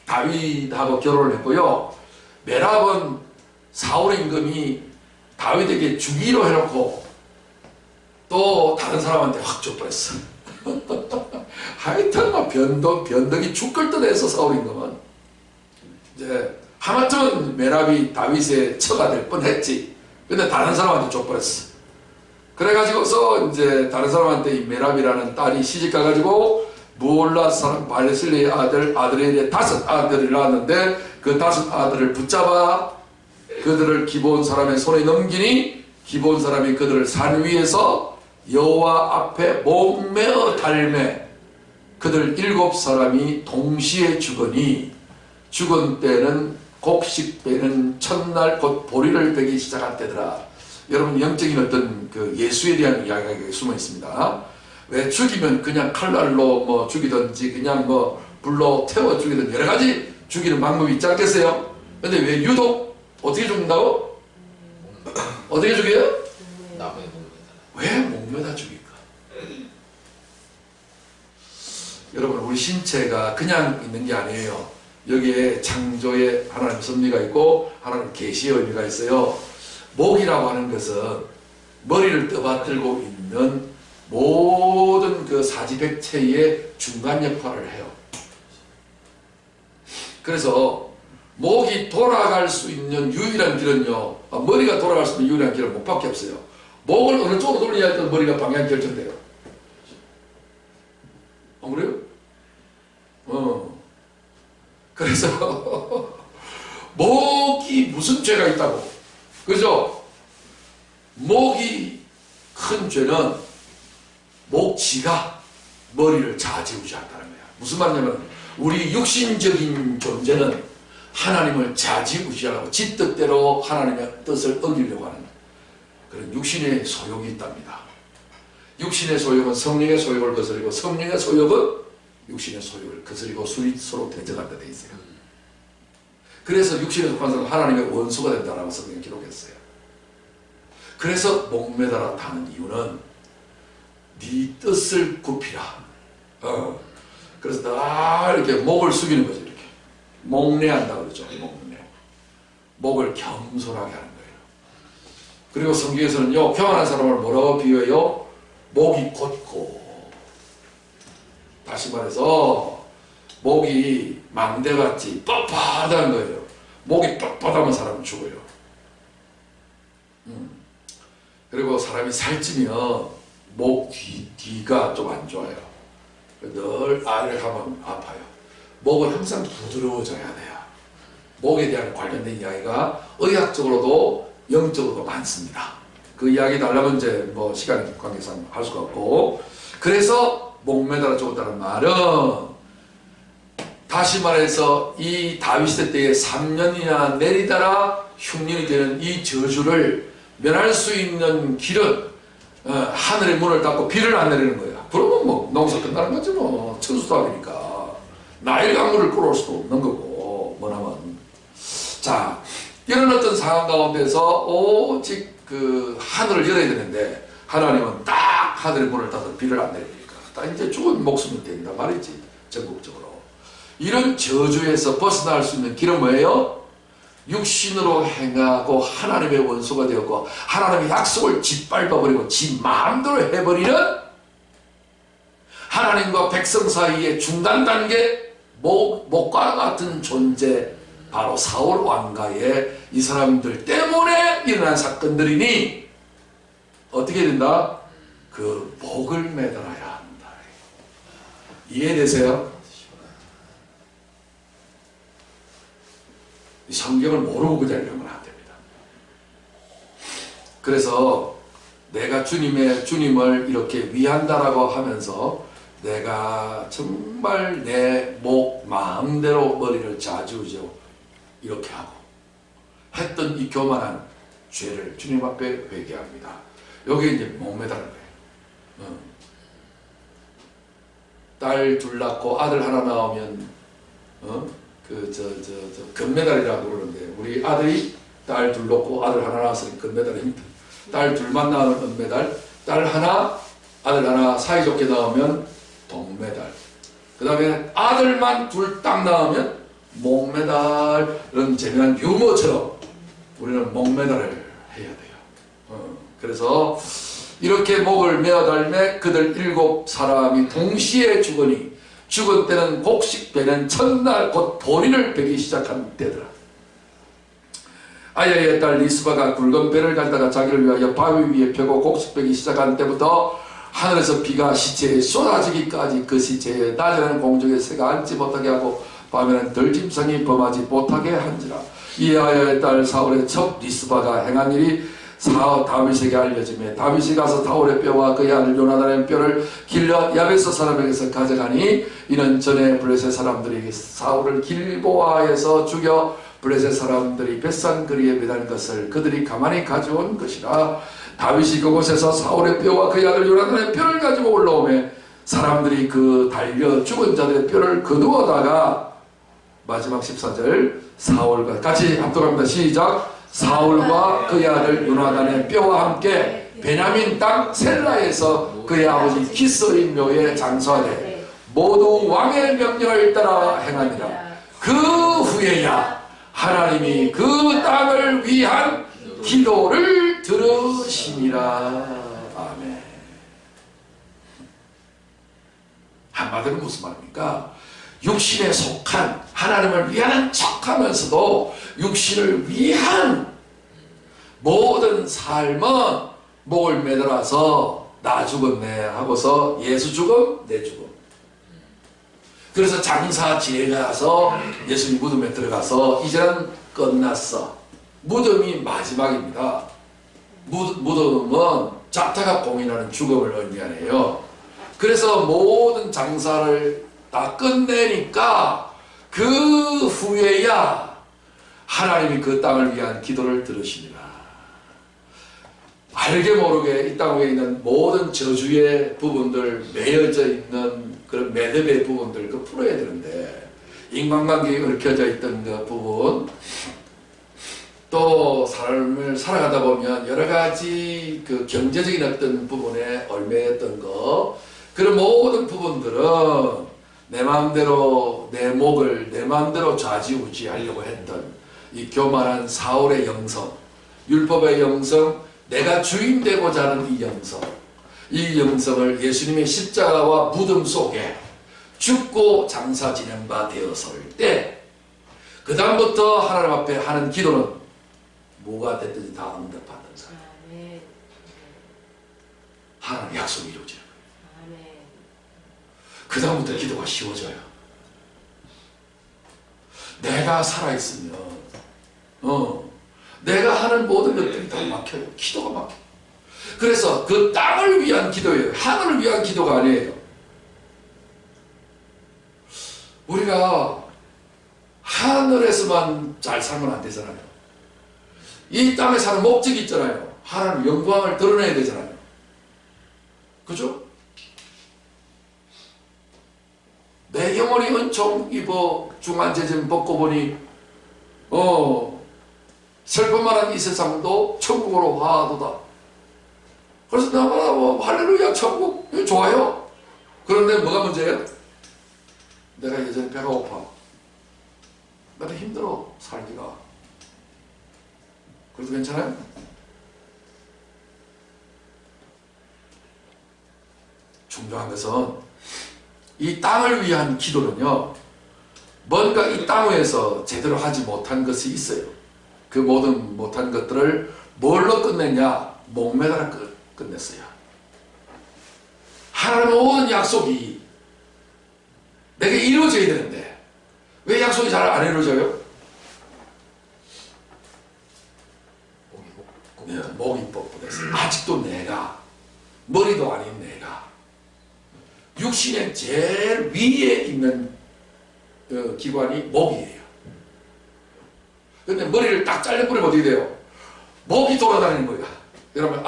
다윗하고 결혼을 했고요. 메랍은 사울 임금이 다윗에게 주기로 해놓고 또 다른 사람한테 확 줘버렸어. 하여튼 막 변덕이 죽을 듯해서 사울 임금은 이제 하마터면 메랍이 다윗의 처가 될 뻔했지. 근데 다른 사람한테 줘버렸어. 그래가지고서 이제 다른 사람한테 이 메랍이라는 딸이 시집가가지고 무올라 사람 바르실레의 아들 아드리엘의 5 아들을 낳았는데, 그 5 아들을 붙잡아 그들을 기브온 사람의 손에 넘기니 기브온 사람이 그들을 산 위에서 여호와 앞에 목매어 달매 그들 7 사람이 동시에 죽으니, 죽은 때는 곡식 빼는 첫날 곧 보리를 베기 시작할 때더라. 여러분, 영적인 어떤 그 예수에 대한 이야기가 숨어 있습니다. 왜 죽이면 그냥 칼날로 뭐 죽이든지 그냥 뭐 불로 태워 죽이든 여러 가지 죽이는 방법이 있지 않겠어요? 근데 왜 유독 어떻게 죽는다고? 어떻게 죽여요? 나무에 목매달아. 왜 목매다 죽일까? 여러분, 우리 신체가 그냥 있는 게 아니에요. 여기에 창조의 하나님 섭리가 있고 하나님 계시의 의미가 있어요. 목이라고 하는 것은 머리를 떠받들고 있는 모든 그 사지백체의 중간 역할을 해요. 그래서 목이 돌아갈 수 있는 유일한 길은요, 머리가 돌아갈 수 있는 유일한 길은 목밖에 없어야 목을 어느 쪽으로 돌려야 할 때 머리가 방향이 결정돼요. 안 그래요? 그래서 목이 무슨 죄가 있다고? 그죠? 목이 큰 죄는 목지가 머리를 좌지우지한다는 거야. 무슨 말이냐면 우리 육신적인 존재는 하나님을 좌지우지하고 지 뜻대로 하나님의 뜻을 어기려고 하는 그런 육신의 소욕이 있답니다. 육신의 소욕은 성령의 소욕을 거스리고 성령의 소욕은 육신의 소욕을 거스리고 서로 대적한다 돼 있어요. 그래서 육신에 속한 사람은 하나님의 원수가 된다라고 성경에 기록했어요. 그래서 목매달아 타는 이유는 네 뜻을 굽히라. 그래서 다 이렇게 목을 숙이는 거죠. 이렇게 목례한다 그러죠. 목례. 목을 겸손하게 하는 거예요. 그리고 성경에서는요, 평안한 사람을 뭐라고 비유해요? 목이 곧고. 다시 말해서 목이 망대같이 뻣뻣한 거예요. 목이 뻣뻣하면 사람은 죽어요. 그리고 사람이 살찌면 목 뒤가 좀 안 좋아요. 늘 아래를 하면 아파요. 목은 항상 부드러워져야 돼요. 목에 대한 관련된 이야기가 의학적으로도 영적으로도 많습니다. 그 이야기 달라면 이제 뭐 시간 관계상 할 수가 없고, 그래서 목매달아 죽었다는 말은 다시 말해서 이 다윗 때에 3년이나 내리다라 흉년이 되는 이 저주를 면할 수 있는 길은 하늘의 문을 닫고 비를 안 내리는 거야. 그러면 뭐 농사 끝나는 거지 뭐. 천수답이니까. 나일 강물을 끌어올 수도 없는 거고 뭐냐면 자 이런 어떤 상황 가운데서 오직 그 하늘을 열어야 되는데 하나님은 딱 하늘의 문을 닫아서 비를 안 내리니까 딱 이제 죽은 목숨이 된단 말이지. 전국적으로 이런 저주에서 벗어날 수 있는 길은 뭐예요? 육신으로 행하고 하나님의 원수가 되었고 하나님의 약속을 짓밟아버리고 지 마음대로 해버리는 하나님과 백성 사이의 중간 단계 목과 같은 존재, 바로 사울 왕가의 이 사람들 때문에 일어난 사건들이니 어떻게 된다? 그 목을 매달아야 한다. 이해되세요? 성경을 모르고 그냥 이러면 안 됩니다. 그래서 내가 주님을 이렇게 위한다라고 하면서 내가 정말 내 목 마음대로 머리를 좌지우지하고 이렇게 하고 했던 이 교만한 죄를 주님 앞에 회개합니다. 여기 이제 목 매달은 거예요. 딸 둘 낳고 아들 하나 나오면 금메달이라고 그러는데 우리 아들이 딸 둘 낳고 아들 하나 낳았으니 금메달입니다. 딸 둘만 낳으면 은메달, 딸 하나 아들 하나 사이좋게 낳으면 동메달, 그 다음에 아들만 둘 딱 낳으면 목메달. 이런 재미난 유머처럼 우리는 목메달을 해야 돼요. 그래서 이렇게 목을 메어달매 그들 7사람이 동시에 죽으니 죽은 때는 곡식 베는 첫날 곧 보리를 베기 시작한 때더라. 아야의 딸 리스바가 굵은 배를 갈다가 자기를 위하여 바위 위에 펴고 곡식 베기 시작한 때부터 하늘에서 비가 시체에 쏟아지기까지 그 시체에 낮에는 공중에 새가 앉지 못하게 하고 밤에는 들짐승이 범하지 못하게 한지라. 이 아야의 딸 사울의 첩 리스바가 행한 일이 다윗에게 알려지며 다윗이 가서 사울의 뼈와 그의 아들 요나단의 뼈를 길러 야베스 사람에게서 가져가니 이는 전에 블레셋 사람들이 사울을 길보아에서 죽여 블레셋 사람들이 벳산거리에 매단 것을 그들이 가만히 가져온 것이라. 다윗이 그곳에서 사울의 뼈와 그의 아들 요나단의 뼈를 가지고 올라오매 사람들이 그 달려 죽은 자들의 뼈를 거두어다가 마지막 14절 사울과 같이 합독합니다. 시작. 사울과 그의 아들 요나단의 뼈와 함께 베냐민 땅 셀라에서 그의 아버지 기스의 묘에 장사하되 모두 왕의 명령을 따라 행하니라. 그 후에야 하나님이 그 땅을 위한 기도를 들으시니라. 아멘. 한마디로 무슨 말입니까? 육신에 속한 하나님을 위하는 척하면서도 육신을 위한 모든 삶은 목을 매달아서 나 죽었네 하고서 예수 죽음 내 죽음. 그래서 장사 지내가서 예수님 무덤에 들어가서 이제는 끝났어. 무덤이 마지막입니다. 무덤은 잡타가 공인하는 죽음을 의미하네요. 그래서 모든 장사를 다 끝내니까 그 후에야 하나님이 그 땅을 위한 기도를 들으시니라. 알게 모르게 이 땅 위에 있는 모든 저주의 부분들, 매여져 있는 그런 매듭의 부분들 그 풀어야 되는데 인간관계에 얽혀져 있던 그 부분, 또 삶을 살아가다 보면 여러 가지 그 경제적인 어떤 부분에 얽매였던 거, 그런 모든 부분들은 내 마음대로 내 목을 내 마음대로 좌지우지하려고 했던 이 교만한 사울의 영성, 율법의 영성, 내가 주인 되고자 하는 이 영성, 이 영성을 예수님의 십자가와 무덤 속에 죽고 장사 지낸 바 되었을 때 그 다음부터 하나님 앞에 하는 기도는 뭐가 됐든지 다 응답받는 사람. 하나님 약속이 이루어지는 거예요. 그 다음부터 기도가 쉬워져요. 내가 살아있으면 내가 하는 모든 것들이 다 막혀요. 기도가 막혀요. 그래서 그 땅을 위한 기도예요. 하늘을 위한 기도가 아니에요. 우리가 하늘에서만 잘 살면 안 되잖아요. 이 땅에 사는 목적이 있잖아요. 하나님 영광을 드러내야 되잖아요. 그죠? 내 영혼이 은총 입어 중환제점 벗고 보니 슬픔만한 이 세상도 천국으로 화하도다. 그래서 나가 할렐루야 천국 좋아요. 그런데 뭐가 문제예요? 내가 예전에 배가 고파. 내가 힘들어 살기가. 그래도 괜찮아요? 중요한 것은 이 땅을 위한 기도는요, 뭔가 이 땅 위에서 제대로 하지 못한 것이 있어요. 그 모든 못한 것들을 뭘로 끝냈냐? 목매달아 끝냈어요. 하나님의 모든 약속이 내게 이루어져야 되는데 왜 약속이 잘 안 이루어져요? 목이 뻣뻣해서 아직도 내가, 머리도 아닌 내가 육신의 제일 위에 있는 기관이 목이에요. 근데 머리를 딱 잘라버리면 어떻게 돼요? 목이 돌아다니는 거야. 여러분,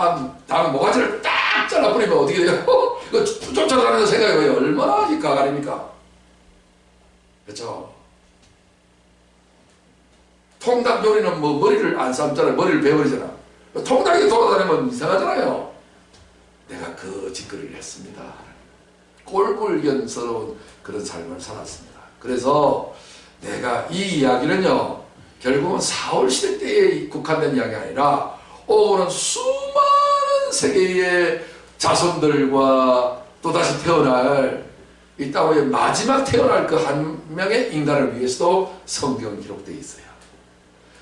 다음 모가지를 딱 잘라버리면 어떻게 돼요? 이거 쫓아다니는 생각이 얼마나 이 가관입니까? 그렇죠? 통닭 요리는 뭐 머리를 안 삶잖아요. 머리를 베어버리잖아. 통닭이 돌아다니면 이상하잖아요. 내가 그 짓거리를 했습니다. 꼴불견스러운 그런 삶을 살았습니다. 그래서 내가 이 이야기는요, 결국은 사울시대 때에 국한된 이야기 아니라 오는 수많은 세계의 자손들과 또다시 태어날 이 땅에 마지막 태어날 그 한 명의 인간을 위해서도 성경은 기록되어 있어요.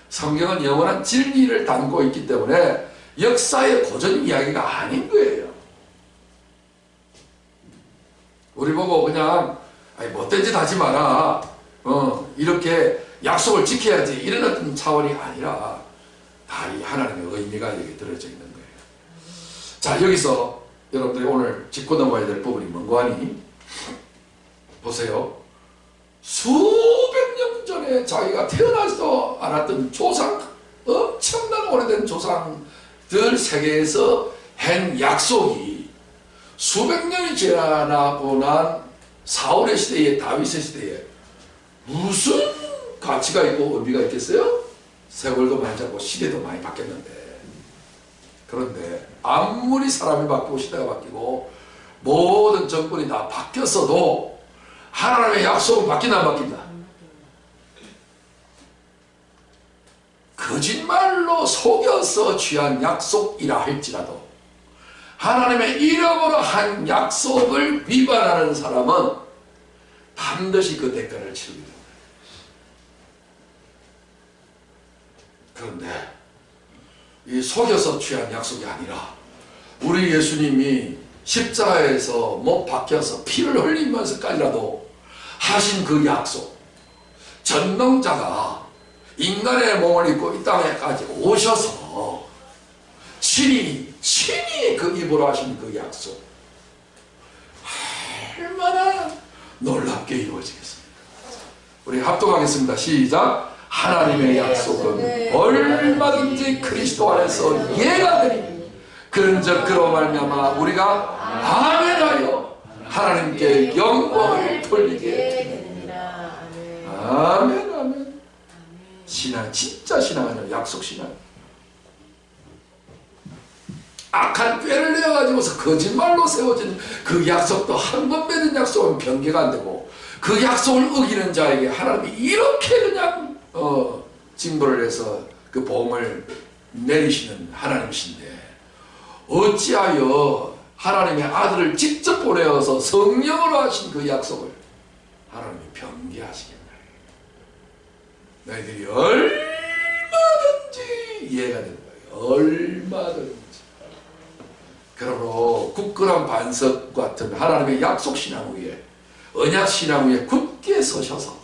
성경은 영원한 진리를 담고 있기 때문에 역사의 고전 이야기가 아닌 거예요. 우리 보고 그냥 못된 짓 하지 마라, 이렇게 약속을 지켜야지, 이런 어떤 차원이 아니라 다 이 하나님의 의미가 여기 들어져 있는 거예요. 자, 여기서 여러분들이 오늘 짚고 넘어가야 될 부분이 뭔고 하니? 보세요. 수백 년 전에 자기가 태어나지도 않았던 조상, 엄청난 오래된 조상들 세계에서 한 약속이 수백 년이 지나고 난 사울의 시대에, 다윗의 시대에 무슨 가치가 있고 의미가 있겠어요? 세월도 많이 지나고 시대도 많이 바뀌었는데, 그런데 아무리 사람이 바뀌고 시대가 바뀌고 모든 정권이 다 바뀌었어도 하나님의 약속은 바뀌나 안 바뀐다? 거짓말로 속여서 취한 약속이라 할지라도 하나님의 이름으로 한 약속을 위반하는 사람은 반드시 그 대가를 치르게 됩니다. 그런데 이 속여서 취한 약속이 아니라 우리 예수님이 십자가에서 못 박혀서 피를 흘리면서까지라도 하신 그 약속, 전능자가 인간의 몸을 입고 이 땅에까지 오셔서 친히 그 입으로 하신 그 약속, 얼마나 놀랍게 이루어지겠습니까? 우리 합동하겠습니다. 시작. 하나님의 약속은 얼마든지 그리스도 안에서 예가 되니 그런즉 그로 말미암아 우리가 아멘하여 하나님께 영광을 돌리게 됩니다. 아멘, 아멘. 신앙, 진짜 신앙은 약속 신앙. 악한 꾀를 내어가지고서 거짓말로 세워진 그 약속도 한 번 맺은 약속은 변개가 안 되고, 그 약속을 어기는 자에게 하나님이 이렇게 그냥 징벌을 해서 그 보험을 내리시는 하나님이신데, 어찌하여 하나님의 아들을 직접 보내어서 성령으로 하신 그 약속을 하나님이 변개하시겠나요? 너희들이 얼마든지 이해가 되는 거예요. 얼마든지. 그러므로 굳건한 반석 같은 하나님의 약속 신앙 위에, 언약 신앙 위에 굳게 서셔서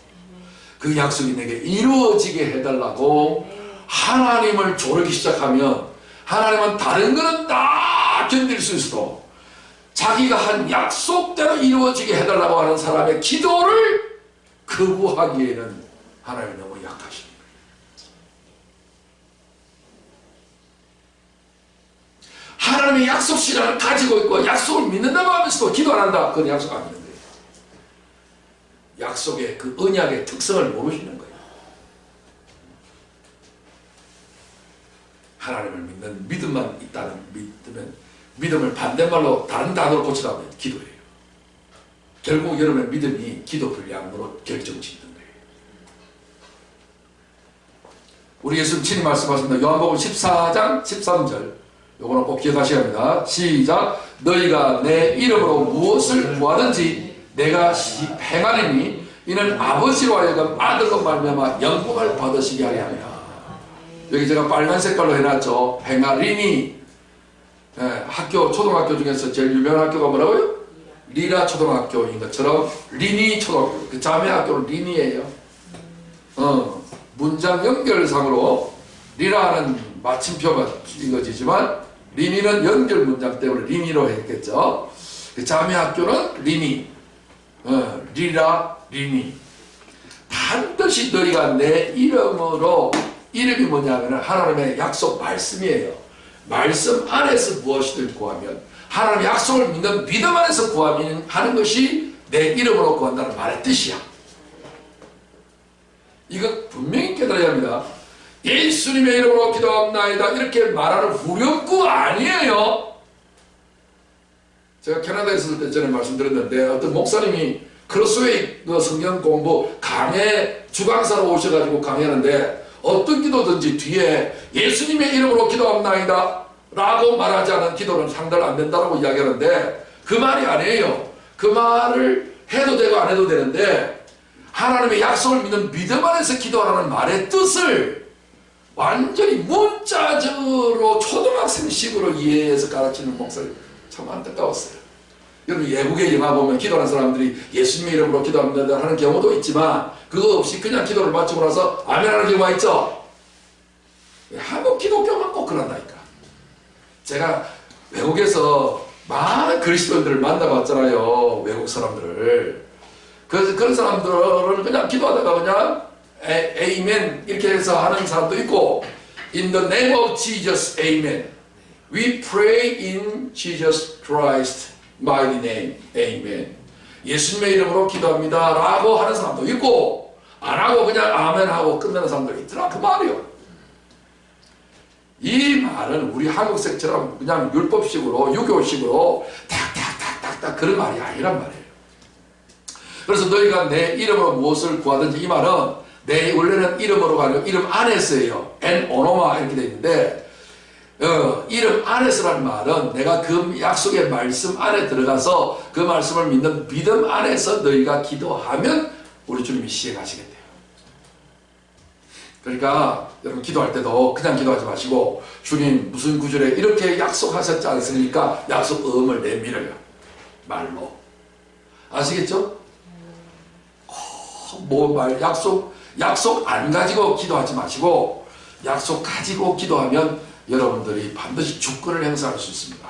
그 약속이 내게 이루어지게 해달라고 하나님을 조르기 시작하면, 하나님은 다른 거는 다 견딜 수 있어도 자기가 한 약속대로 이루어지게 해달라고 하는 사람의 기도를 거부하기에는 하나님이 너무 약하십니다. 하나님 하나님의 약속 신앙을 가지고 있고 약속을 믿는다고 하면서도 기도 안 한다. 그건 약속 안 믿는 거예요. 약속의 그 언약의 특성을 모르시는 거예요. 하나님을 믿는 믿음만 있다는 믿음을 반대말로 다른 단어로 고치라면 기도예요. 결국 여러분의 믿음이 기도 분량으로 결정짓는 거예요. 우리 예수님 친히 말씀하십니다. 요한복음 14장 13절 요거는 꼭 기억하셔야 합니다. 시작. 너희가 내 이름으로 무엇을 구하든지 내가 행하리니 이는 아버지로 하여금 아들로 말미암아 영광을 받으시게 하려 함이라. 여기 제가 빨간 색깔로 해놨죠. 행하리니. 학교 초등학교 중에서 제일 유명한 학교가 뭐라고요? 리라 초등학교인 것처럼 리니 초등학교. 그 자매 학교는 리니예요. 문장 연결상으로 리라는 마침표가 이거지만 리니는 연결 문장 때문에 리니로 했겠죠. 그 자매 학교는 리니. 리라 리니. 반드시 너희가 내 이름으로, 이름이 뭐냐면 하나님의 약속 말씀이에요. 말씀 안에서 무엇이든 구하면, 하나님의 약속을 믿는 믿음 안에서 구하면 하는 것이 내 이름으로 구한다는 말의 뜻이야. 이거 분명히 깨달아야 합니다. 예수님의 이름으로 기도합나이다 이렇게 말하는 후렴구 아니에요. 제가 캐나다에 있을 때 전에 말씀드렸는데 어떤 목사님이 크로스웨이 성경 공부 강의 주강사로 오셔가지고 강의하는데 어떤 기도든지 뒤에 예수님의 이름으로 기도합나이다 라고 말하지 않은 기도는 상달 안 된다고 이야기하는데 그 말이 아니에요. 그 말을 해도 되고 안 해도 되는데 하나님의 약속을 믿는 믿음 안에서 기도하라는 말의 뜻을 완전히 문자적으로 초등학생식으로 이해해서 가르치는 목사님 참 안타까웠어요. 여러분 외국의 영화 보면 기도하는 사람들이 예수님의 이름으로 기도합니다 하는 경우도 있지만 그거 없이 그냥 기도를 마치고 나서 아멘 하는 경우가 있죠. 한국 기독교만 꼭 그런다니까. 제가 외국에서 많은 그리스도인들을 만나봤잖아요. 외국 사람들을. 그래서 그런 사람들을 그냥 기도하다가 그냥 에이멘 이렇게 해서 하는 사람도 있고 In the name of Jesus, Amen. We pray in Jesus Christ mighty name, Amen. 예수님의 이름으로 기도합니다 라고 하는 사람도 있고 안 하고 그냥 아멘 하고 끝내는 사람도 있더라 그 말이요. 이 말은 우리 한국식처럼 그냥 율법식으로 유교식으로 탁탁탁탁탁 그런 말이 아니란 말이에요. 그래서 너희가 내 이름으로 무엇을 구하든지 이 말은 내 원래는 이름으로가 아니고 이름 안에서예요. 엔 오노마 이렇게 되어 있는데 이름 안에서라는 말은 내가 그 약속의 말씀 안에 들어가서 그 말씀을 믿는 믿음 안에서 너희가 기도하면 우리 주님이 시행하시겠대요. 그러니까 여러분 기도할 때도 그냥 기도하지 마시고 주님 무슨 구절에 이렇게 약속하셨지 않습니까? 약속음을 내밀어요. 말로. 아시겠죠? 약속 안 가지고 기도하지 마시고 약속 가지고 기도하면 여러분들이 반드시 주권을 행사할 수 있습니다.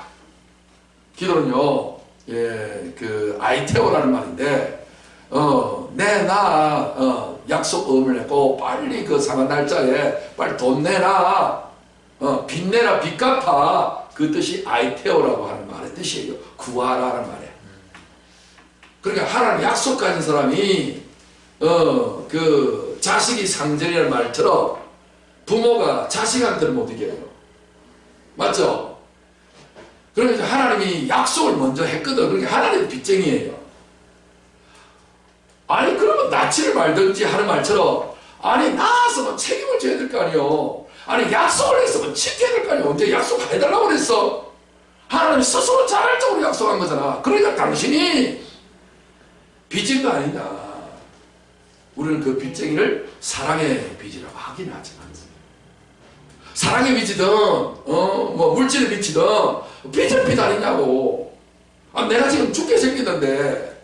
기도는요, 그 아이테오라는 말인데, 약속음을 내고 빨리 그 상한 날짜에 빨리 돈 내라, 빚 내라, 빚 갚아. 그 뜻이 아이테오라고 하는 말의 뜻이에요. 구하라는 말이에요. 그러니까 하나님 약속 가진 사람이 그 자식이 상전이라는 말처럼 부모가 자식한테는 못 이겨요. 맞죠? 그러니까 하나님이 약속을 먼저 했거든. 그러니까 하나님이 빚쟁이에요. 아니 그러면 낯을 말든지 하는 말처럼 아니 낳았으면 책임을 져야 될 거 아니요. 아니 약속을 했으면 지켜야 될 거 아니요. 언제 약속해달라고 그랬어? 하나님이 스스로 자발적으로 약속한 거잖아. 그러니까 당신이 빚진 거 아니냐. 우리는 그 빚쟁이를 사랑의 빚이라고 하긴 하지만 사랑의 빚이든 뭐 물질의 빚이든 빚을 빚 아니냐고. 내가 지금 죽게 생겼는데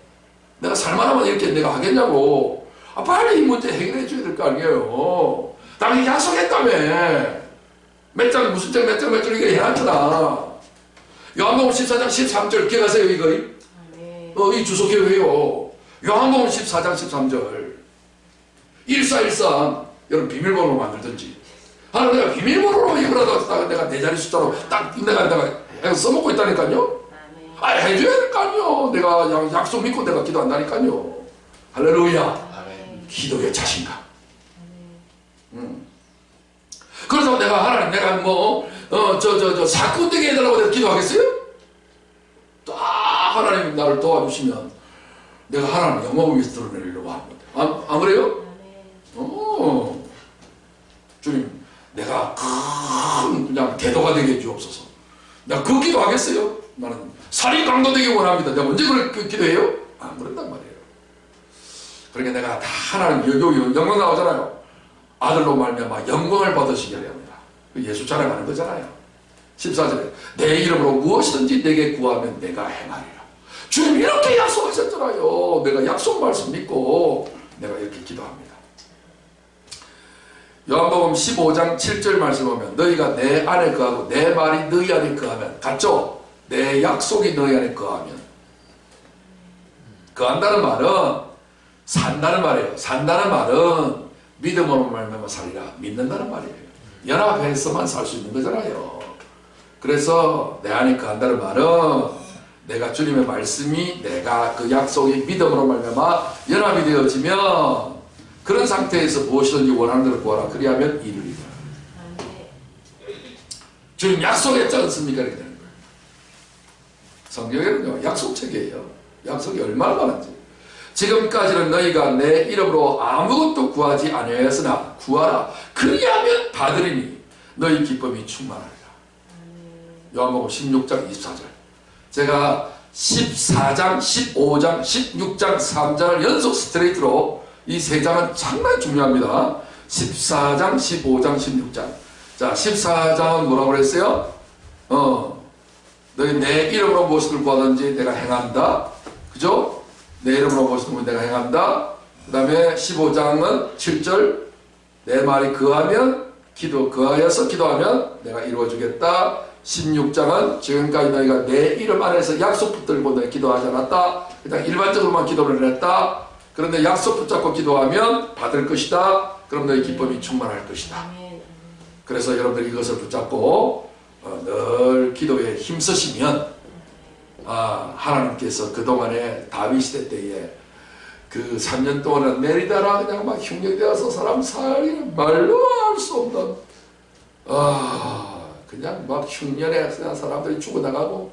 내가 살만하면 이렇게 내가 하겠냐고. 빨리 이 문제 해결해 줘야 될 거 아니에요. 당연히 약속했다며. 몇 장 무슨 장 몇 장 몇 장 이거 해놨잖아. 요한복음 14장 13절 기억하세요 이거? 이 주소 기억해요. 요한복음 14장 13절 1413 여러분 비밀번호 만들든지 하나 내가 비밀번호로 이거라도 내가 내 자리 숫자로 딱 내가 해서 써먹고 있다니까요. 해줘야 될까요. 내가 약속 믿고 내가 기도한다니까요. 할렐루야. 기도의 자신감. 그래서 내가 하나님 내가 사건 되게 해달라고 내가 기도하겠어요? 딱 하나님 나를 도와주시면 내가 하나님 영광을 위해서 드러내려고 합니다. 안 그래요? 주님 내가 큰 그냥 대도가 되게 해주옵소서. 내가 그 기도하겠어요? 나는 살인 강도 되기 원합니다. 내가 언제 그렇게 기도해요? 안 그런단 말이에요. 그러니까 내가 다 하나님 영광 나오잖아요. 아들로 말미암아 영광을 받으시게 하려 합니다. 예수 자랑하는 거잖아요. 14절에 내 이름으로 무엇이든지 내게 구하면 내가 행하리라. 주님 이렇게 약속하셨잖아요. 내가 약속 말씀 믿고 내가 이렇게 기도합니다. 요한복음 15장 7절 말씀 보면 너희가 내 안에 거하고 내 말이 너희 안에 거하면 같죠? 내 약속이 너희 안에 거하면 거한다는 말은 산다는 말이에요. 산다는 말은 믿음으로 말미암아 살리라. 믿는다는 말이에요. 연합해서만 살 수 있는 거잖아요. 그래서 내 안에 거한다는 말은 내가 주님의 말씀이 내가 그 약속이 믿음으로 말미암아 연합이 되어지면 그런 상태에서 무엇이든지 원하는 대로 구하라. 그리하면 이루리라. 주님 약속했지 않습니까? 이렇게 되는 거예요. 성경에는요 약속책이에요. 약속이 얼마나 많은지. 지금까지는 너희가 내 이름으로 아무것도 구하지 아니하였으나 구하라. 그리하면 받으리니 너희 기쁨이 충만하리라. 요한복음 16장 24절. 제가 14장, 15장, 16장, 3장을 연속 스트레이트로 이 세 장은 상당히 중요합니다. 14장, 15장, 16장. 자, 14장은 뭐라고 그랬어요? 너희 내 이름으로 무엇을 구하든지 내가 행한다. 그죠? 내 이름으로 무엇을 내가 행한다. 그 다음에 15장은 7절 내 말이 거하면 거하여서 기도하면 내가 이루어주겠다. 16장은 지금까지 너희가 내 이름 안에서 약속 붙들고 내가 기도하지 않았다. 그냥 일반적으로만 기도를 했다. 그런데 약속 붙잡고 기도하면 받을 것이다. 그럼 너희 기쁨이 충만할 것이다. 그래서 여러분들 이것을 붙잡고 늘 기도에 힘쓰시면 하나님께서 그동안에 다윗 시대 때에 그 3년 동안은 메리다라 그냥 막 흉내되어서 사람 살기는 말로 할 수 없는 그냥 막 흉년에 사람들이 죽어나가고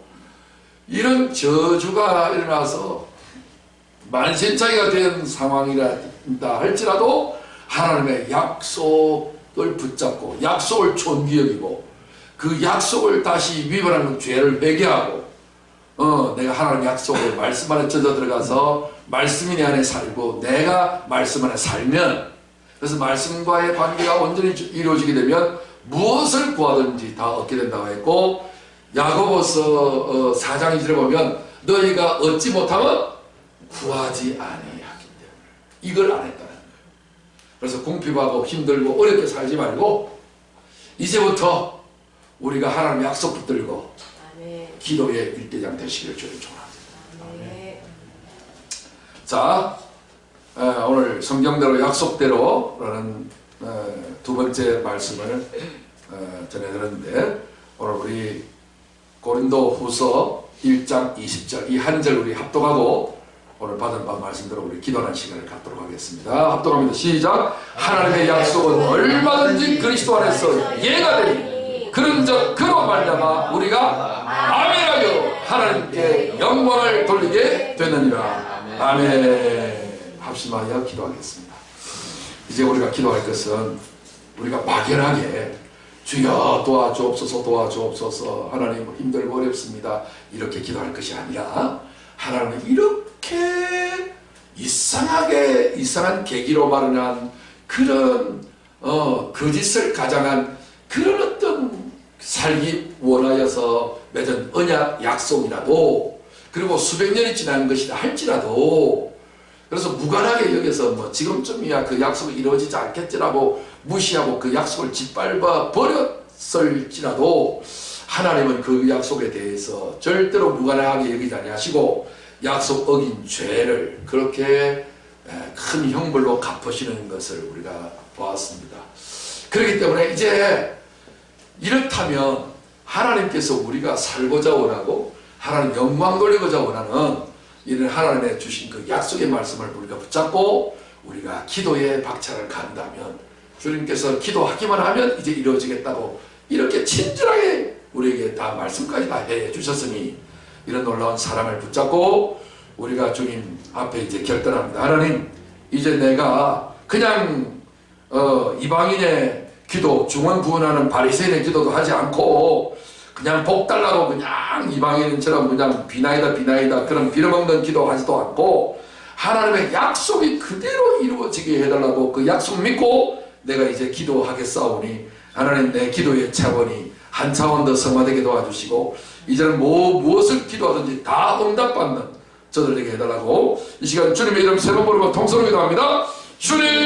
이런 저주가 일어나서 만신창이가 된 상황이라 할지라도 하나님의 약속을 붙잡고 약속을 존귀 여기고 그 약속을 다시 위반하는 죄를 회개하고 내가 하나님의 약속을 말씀 안에 젖어 들어가서 말씀이 내 안에 살고 내가 말씀 안에 살면 그래서 말씀과의 관계가 온전히 이루어지게 되면 무엇을 구하든지 다 얻게 된다고 했고 야고보서 4장 2절에 보면 너희가 얻지 못하면 구하지 아니하기 때문에 이걸 안 했다는 거예요. 그래서 궁핍하고 힘들고 어렵게 살지 말고 이제부터 우리가 하나님 약속 붙들고 기도의 일대장 되시기를 주를 축원합니다. 자, 오늘 성경대로 약속대로라는 두 번째 말씀을 전해드렸는데 오늘 우리 고린도 후서 1장 20절 이 한 절 우리 합독하고 오늘 받은 바 말씀대로 우리 기도하는 시간을 갖도록 하겠습니다. 합독합니다. 시작. 하나님의 약속은 얼마든지 그리스도 안에서 예가 되니 그런즉 그로 말미암아 우리가 아멘하여 하나님께 영광을 돌리게 되느니라. 아멘. 합심하여 기도하겠습니다. 이제 우리가 기도할 것은 우리가 막연하게 주여 도와주옵소서 도와주옵소서 하나님 힘들고 어렵습니다 이렇게 기도할 것이 아니라 하나님 이렇게 이상한 계기로 마련한 그런 거짓을 가장한 그런 어떤 살기 원하여서 맺은 언약 약속이라도 그리고 수백 년이 지난 것이라 할지라도 그래서 무관하게 여기서 뭐 지금쯤이야 그 약속이 이루어지지 않겠지라고 무시하고 그 약속을 짓밟아 버렸을지라도 하나님은 그 약속에 대해서 절대로 무관하게 여기지 아니하시고 약속 어긴 죄를 그렇게 큰 형벌로 갚으시는 것을 우리가 보았습니다. 그렇기 때문에 이제 이렇다면 하나님께서 우리가 살고자 원하고 하나님 영광 돌리고자 원하는 이런 하나님의 주신 그 약속의 말씀을 우리가 붙잡고 우리가 기도에 박차를 간다면 주님께서 기도하기만 하면 이제 이루어지겠다고 이렇게 친절하게 우리에게 다 말씀까지 다 해 주셨으니 이런 놀라운 사랑을 붙잡고 우리가 주님 앞에 이제 결단합니다. 하나님, 이제 내가 그냥 이방인의 기도, 중언부언하는 바리새인의 기도도 하지 않고 그냥 복 달라고 그냥 이방인처럼 그냥 비나이다 그런 빌어먹는 기도 하지도 않고 하나님의 약속이 그대로 이루어지게 해달라고 그 약속 믿고 내가 이제 기도하겠사오니 하나님 내 기도의 차원이 한 차원 더 성화되게 도와주시고 이제는 무엇을 기도하든지 다 응답받는 저들에게 해달라고 이 시간 주님의 이름 세 번 부르고 통성으로 기도합니다. 주님